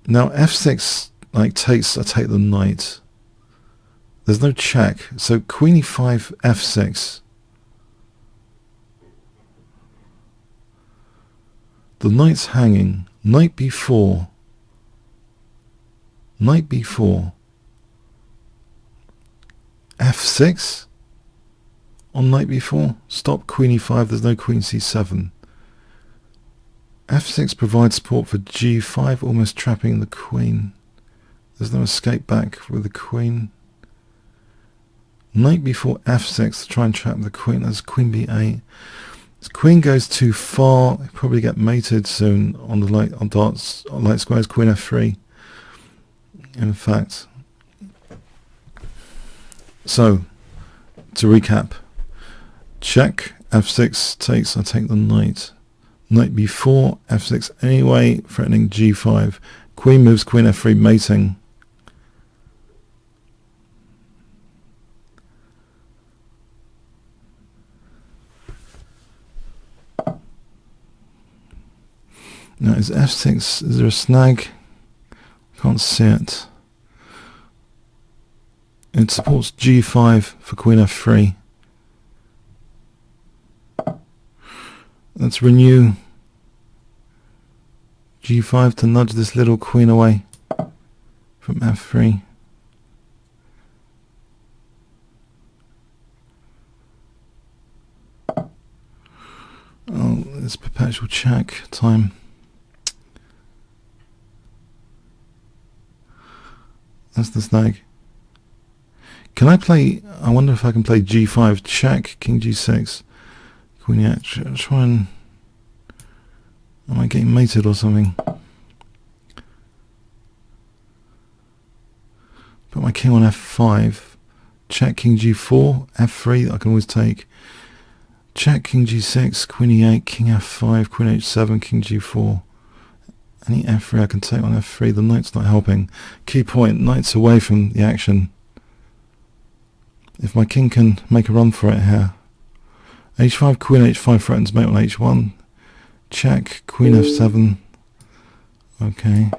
Now f6 like I take the knight. There's no check, so queen e5 f6. The knight's hanging. Knight b4. Knight b4. f6 on knight b4. Stop queen e5. There's no queen c7. f6 provides support for g5, almost trapping the queen. There's no escape back with the queen. Knight b4 f6 to try and trap the queen. There's queen b8. As queen goes too far, he'll probably get mated soon on the light squares. Queen f3. In fact. So, to recap, check, f6 takes, I take the knight. Knight b4, f6 anyway, threatening g5. Queen moves, queen f3, mating. Now is f6, is there a snag? Can't see it. It supports g5 for queen f3. Let's renew g5 to nudge this little queen away from f3. Oh, it's perpetual check time. That's the snag. Can I play, I wonder if I can play g5, check, king g6, queen e8, try and, am I getting mated or something? Put my king on f5, check, king g4, f3, I can always take, check, king g6, queen e8, king f5, queen h7, king g4. Any f3 I can take on f3, the knight's not helping. Key point, knight's away from the action. If my king can make a run for it here. h5, queen h5 threatens mate on h1. Check, queen f7. Okay.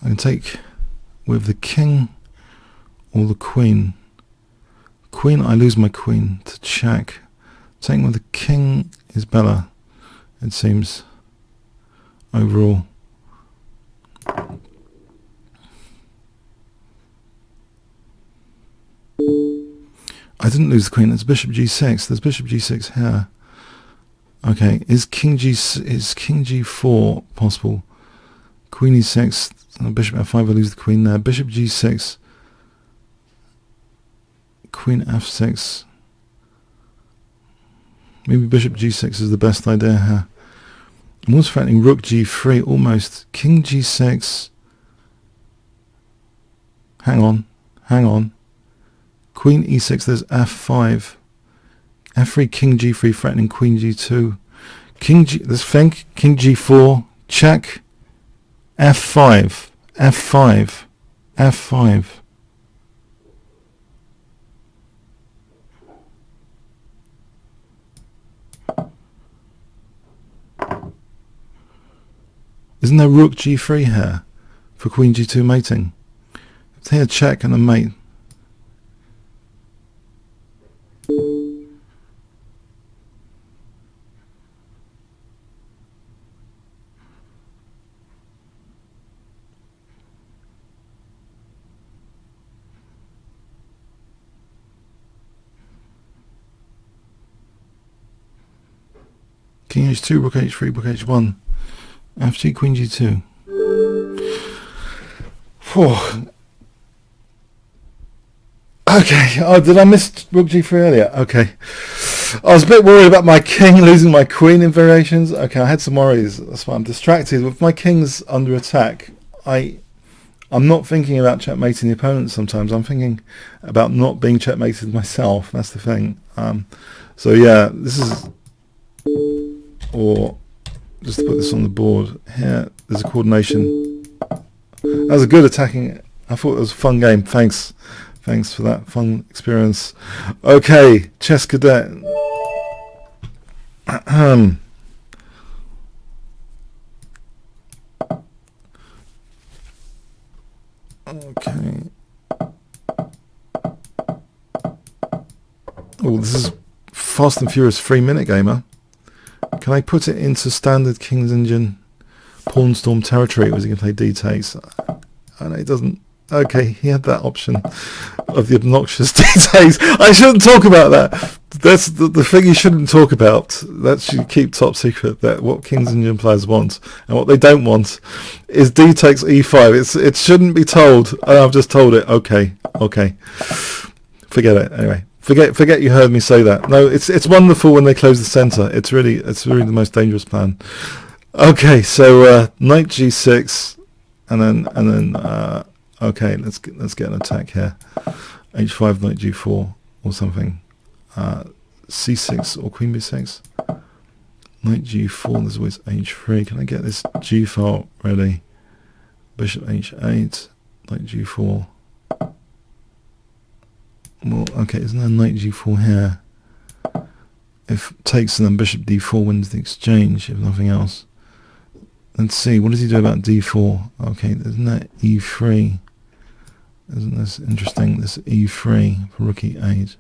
I can take with the king or the queen. Queen, I lose my queen to check. Taking with the king is better, it seems, overall. I didn't lose the queen. It's bishop g6. There's bishop g6 here. Okay, is king g4 possible? Queen e6. Bishop f5, I lose the queen there. Bishop g6. Queen f6. Maybe bishop g6 is the best idea here. I'm also threatening rook g3, almost. King g6. Hang on. Queen e6, there's f5. f3, king g3, threatening queen g2. Let's think, king g4, check. f5, f5, f5. Isn't there rook g3 here for queen g2 mating? It's here check and a mate. King h2, rook h3, rook h1. F2, queen g2. Okay, oh, did I miss rook g3 earlier? Okay. I was a bit worried about my king losing my queen in variations. Okay, I had some worries. That's why I'm distracted. With my kings under attack, I'm not thinking about checkmating the opponent sometimes. I'm thinking about not being checkmated myself. That's the thing. So yeah, this is... Or... Just to put this on the board here, there's a coordination. That was a good attacking. I thought it was a fun game. Thanks for that fun experience. Okay, chess cadet. Okay. Oh, this is Fast and Furious 3-minute gamer. Can I put it into standard King's Engine Pawn Storm territory, or is he going to play d-takes? Oh no, he doesn't. Okay, he had that option of the obnoxious d-takes. I shouldn't talk about that. That's the thing you shouldn't talk about. That should keep top secret. That what King's Engine players want and what they don't want is d-takes e5. It shouldn't be told. I've just told it. Okay. Forget it. Anyway. Forget you heard me say that. No, it's wonderful when they close the center. It's really the most dangerous plan. Okay, so knight g6, and then okay, let's get an attack here. h5, knight g4, or something. c6 or queen b6. Knight g4. There's always h3. Can I get this g file ready? Bishop h8, knight g4. Well, okay, isn't there knight g4 here? If takes and then bishop d4 wins the exchange, if nothing else. Let's see, what does he do about d4? Okay, isn't that e3? Isn't this interesting? This e3 for rook e8.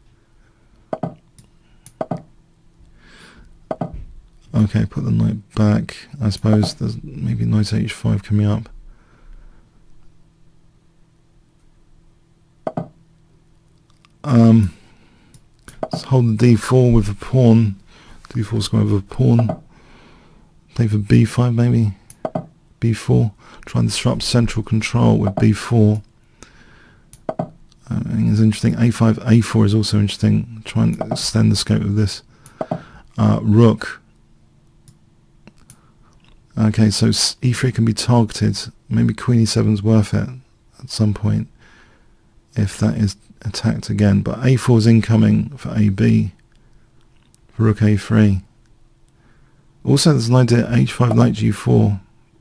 Okay, put the knight back. I suppose there's maybe knight h5 coming up. Let's hold the d4 with a pawn. d4's going over a pawn. Play for b5 maybe. b4. Try and disrupt central control with b4. I think it's interesting. a5, a4 is also interesting. Try and extend the scope of this. Rook. Okay, so e3 can be targeted. Maybe queen e7 is worth it at some point if that is attacked again. But a4 is incoming for ab. For rook a3. Also, there's an idea h5, knight g4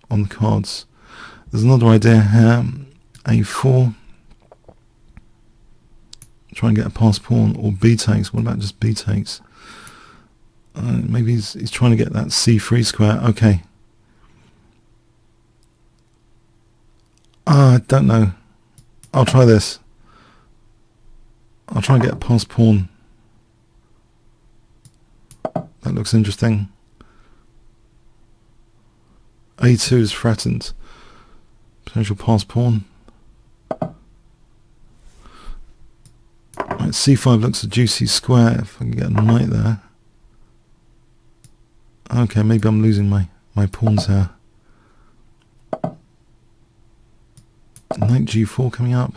on the cards. There's another idea here. a4. Try and get a pass pawn, or b takes. What about just b takes? Maybe he's trying to get that c3 square. Okay. I don't know. I'll try this. I'll try and get a pass pawn. That looks interesting. a2 is threatened. Potential pass pawn. Right, c5 looks a juicy square if I can get a knight there. Okay, maybe I'm losing my pawns here. Knight g4 coming up.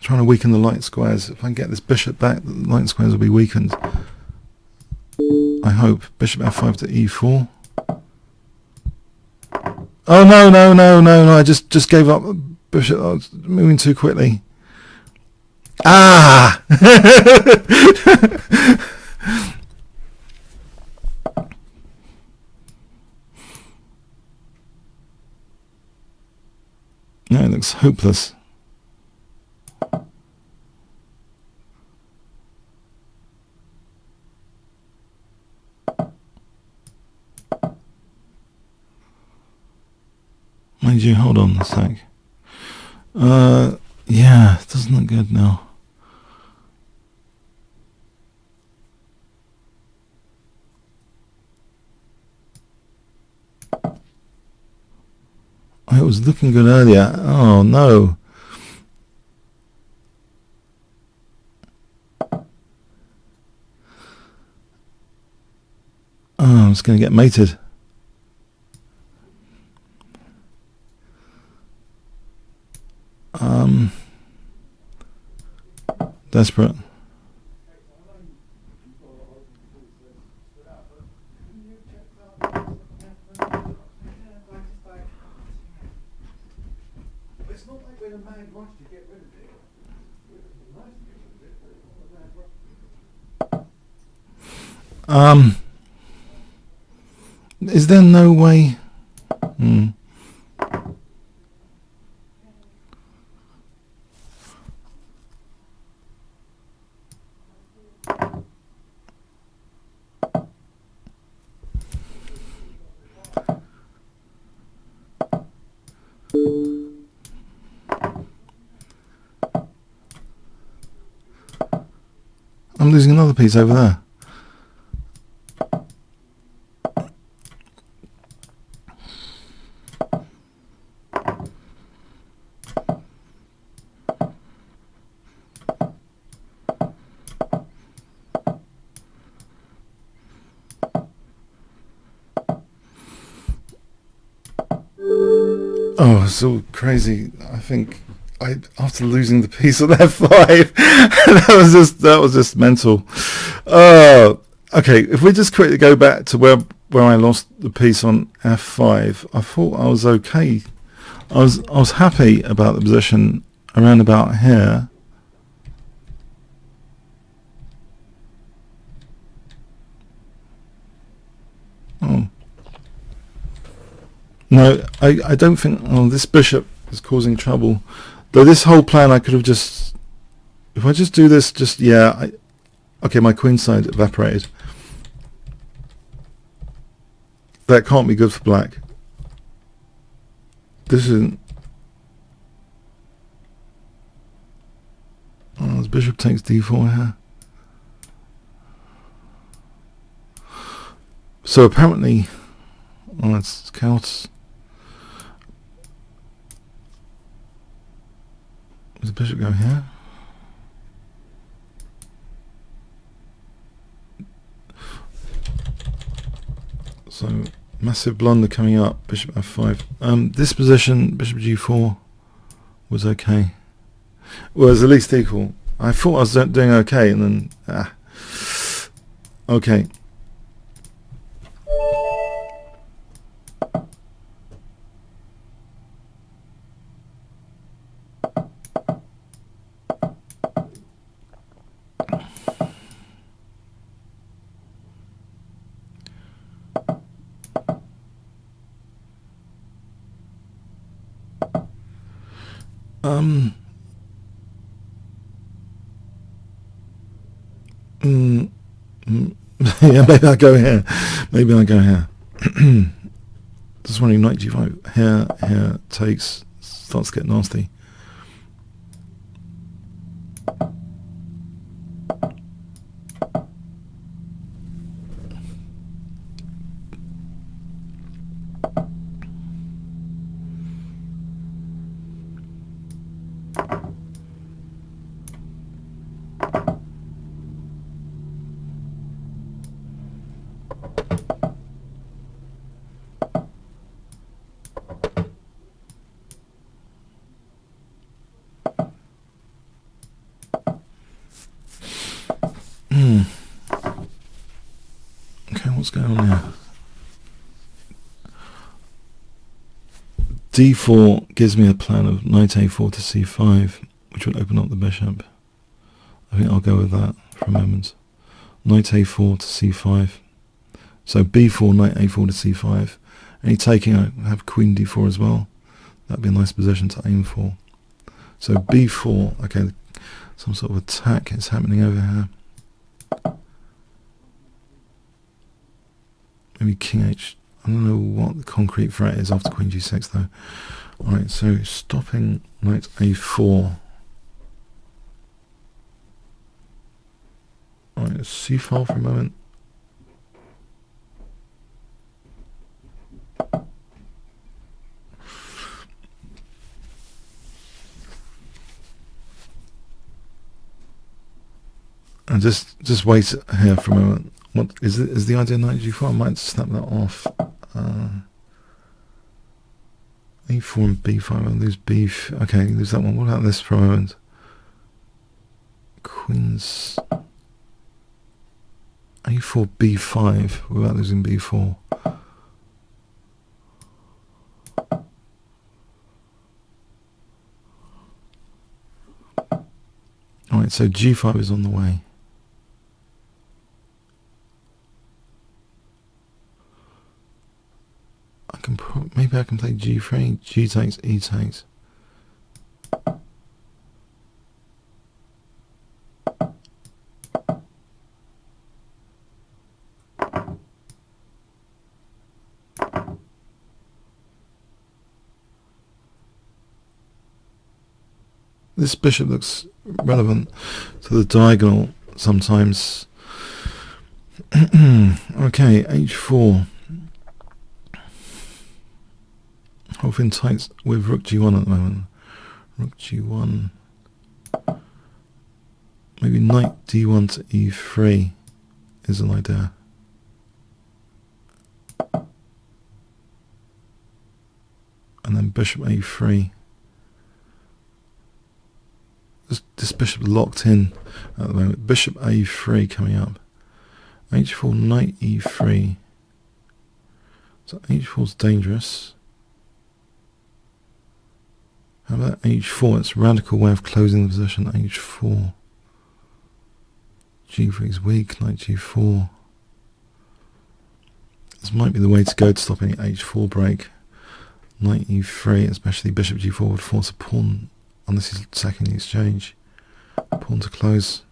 Trying to weaken the light squares. If I can get this bishop back, the light squares will be weakened. I hope. Bishop f5 to e4. Oh no, no, no, no, no! I just gave up. Bishop, I was moving too quickly. Ah! No, it looks hopeless. Mind you, hold on a sec. Yeah, it doesn't look good now. It was looking good earlier. Oh no. Oh, it's going to get mated. Desperate. It's not like we're in a mad rush to get rid of it. Is there no way? I'm losing another piece over there. Oh, it's all crazy. I think after losing the piece on F5, that was just mental. Okay, if we just quickly go back to where I lost the piece on F5, I thought I was okay. I was happy about the position around about here. Oh. No, I don't think... Oh, this bishop is causing trouble. Though this whole plan I could have just... If I just do this, yeah... okay, my queen side evaporated. That can't be good for black. This isn't... Oh, this bishop takes d4 here. So apparently... Oh, that's chaos. Does the bishop go here? So massive blunder coming up. Bishop f5. This position, bishop g4, was okay. Well, it was at least equal. I thought I was doing okay, and then okay. Yeah, maybe I go here. Maybe I go here. Just wondering, knight g5 here takes, starts to get nasty. What's going on here? D4 gives me a plan of knight a4 to c5, which would open up the bishop. I think I'll go with that for a moment. Knight a4 to c5. So b4, knight a4 to c5. Any taking, I have queen d4 as well. That'd be a nice position to aim for. So b4, okay, some sort of attack is happening over here. Maybe king h. I don't know what the concrete threat is after queen g6 though. Alright, so stopping knight a4. Alright, c5 for a moment. And just wait here for a moment. What is it? Is the idea knight g4? I might snap that off. a4 and b5. I'll lose b. Okay, lose that one. What about this for a moment? Queens. a4, b5 without losing b4. Alright, so g5 is on the way. Maybe I can play g3, g takes, e takes. This bishop looks relevant to the diagonal sometimes. Okay, h4. Holding tight with rook g1 at the moment. Rook g1. Maybe knight d1 to e3 is an idea. And then bishop a3. This bishop locked in at the moment. Bishop a3 coming up. h4, knight e3. So h4 is dangerous. How about h4? It's a radical way of closing the position. h4. g3 is weak. Knight g4. This might be the way to go to stop any h4 break. Knight e3, especially bishop g4 would force a pawn unless he's sacking the exchange. Pawn to close.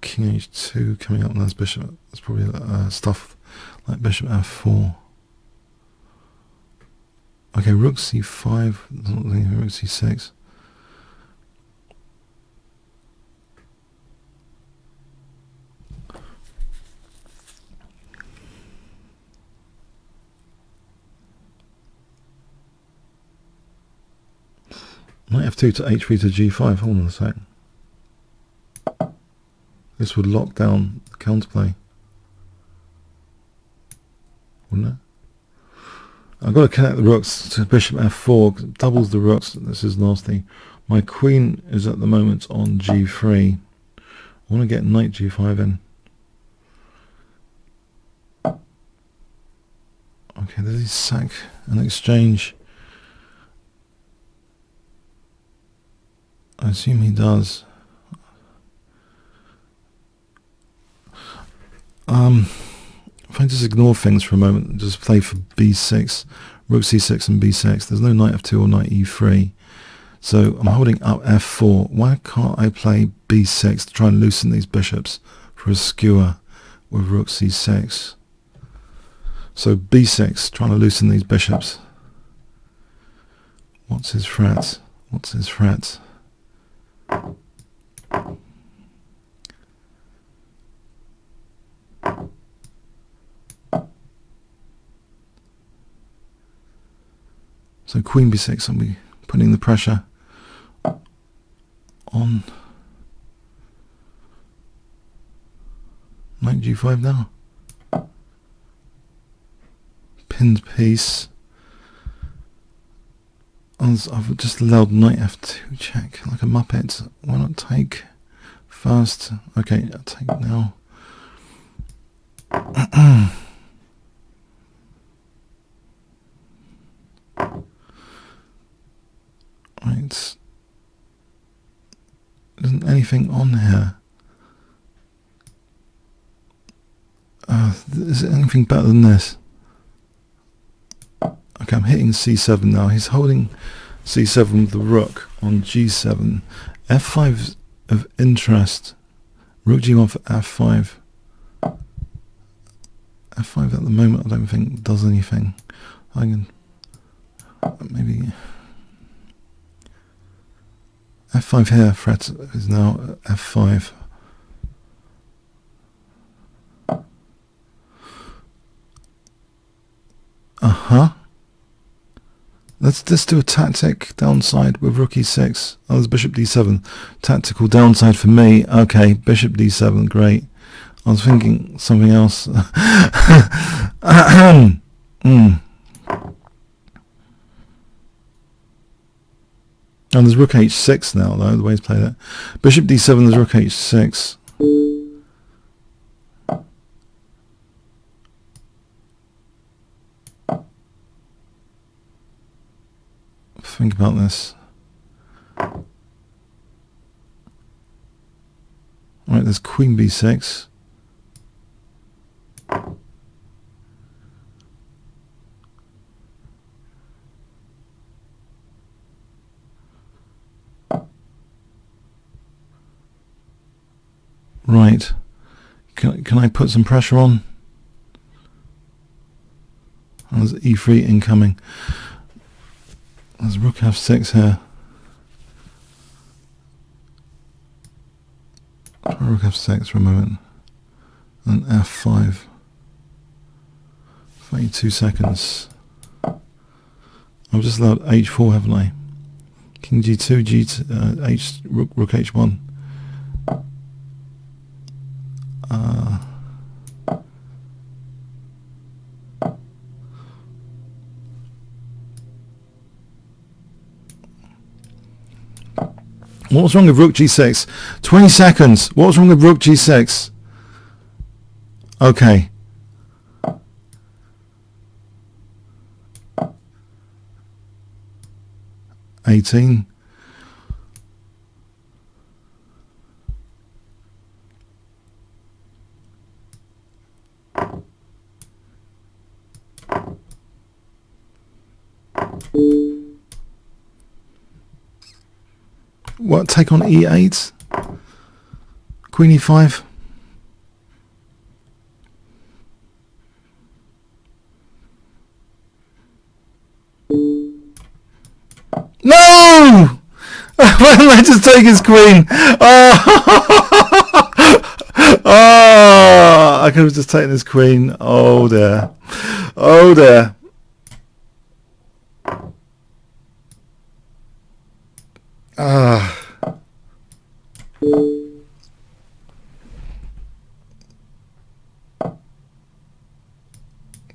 King h2 coming up, and that's bishop. That's probably stuff like bishop f4. Okay, rook c5, not thinking rook c6. Knight f2 to h3 to g5, hold on a sec. This would lock down the counterplay, wouldn't it? I've got to connect the rooks to bishop f4, 'cause it doubles the rooks. This is nasty. My queen is at the moment on g3. I want to get knight g5 in. Okay, does he sack an exchange? I assume he does. If I just ignore things for a moment and just play for b6, rook c6 and b6, there's no knight f2 or knight e3. So I'm holding up f4. Why can't I play b6 to try and loosen these bishops for a skewer with rook c6? So b6, trying to loosen these bishops. What's his threat? What's his threat? So queen b6, I'll be putting the pressure on knight g5 now. Pinned piece. I've just allowed knight f2 check like a muppet. Why not take first? Okay, I'll take now. Right. Isn't anything on here? Is it anything better than this? Okay, I'm hitting C7 now. He's holding C7 with the rook on G7. F5 of interest. Rook G1 for F5. F5 at the moment I don't think does anything. I can maybe F5 here. Threat is now F5. Let's just do a tactic downside with rook e6. Oh, there's bishop d7. Tactical downside for me. Okay, bishop d7, great. I was thinking something else. And there's rook h6 now, though, the way he's played it. Bishop d7, there's rook h6. Think about this. Alright, there's queen b6. Right. Can I put some pressure on? Oh, there's e3 incoming. There's rook f6 here. Try rook f6 for a moment. And f5. 32 seconds. I've just allowed h4, haven't I? King g2, g2, rook h1. What was wrong with rook g6? 20 seconds. What was wrong with rook g6? Okay. $18. What, take on e8? Queen e5? No! Why didn't I just take his queen? Oh, I could have just taken his queen. Oh dear. Oh dear.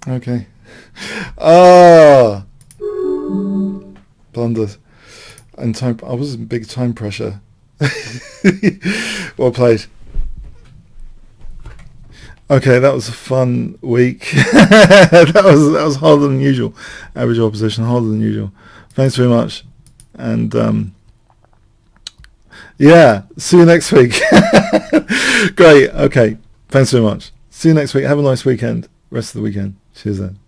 Okay. Blunders. And time. I was in big time pressure. Well played. Okay, that was a fun week. that was harder than usual. Average opposition, harder than usual. Thanks very much. And yeah, see you next week. Great. Okay. Thanks very much. See you next week. Have a nice weekend. Rest of the weekend. Cheers then.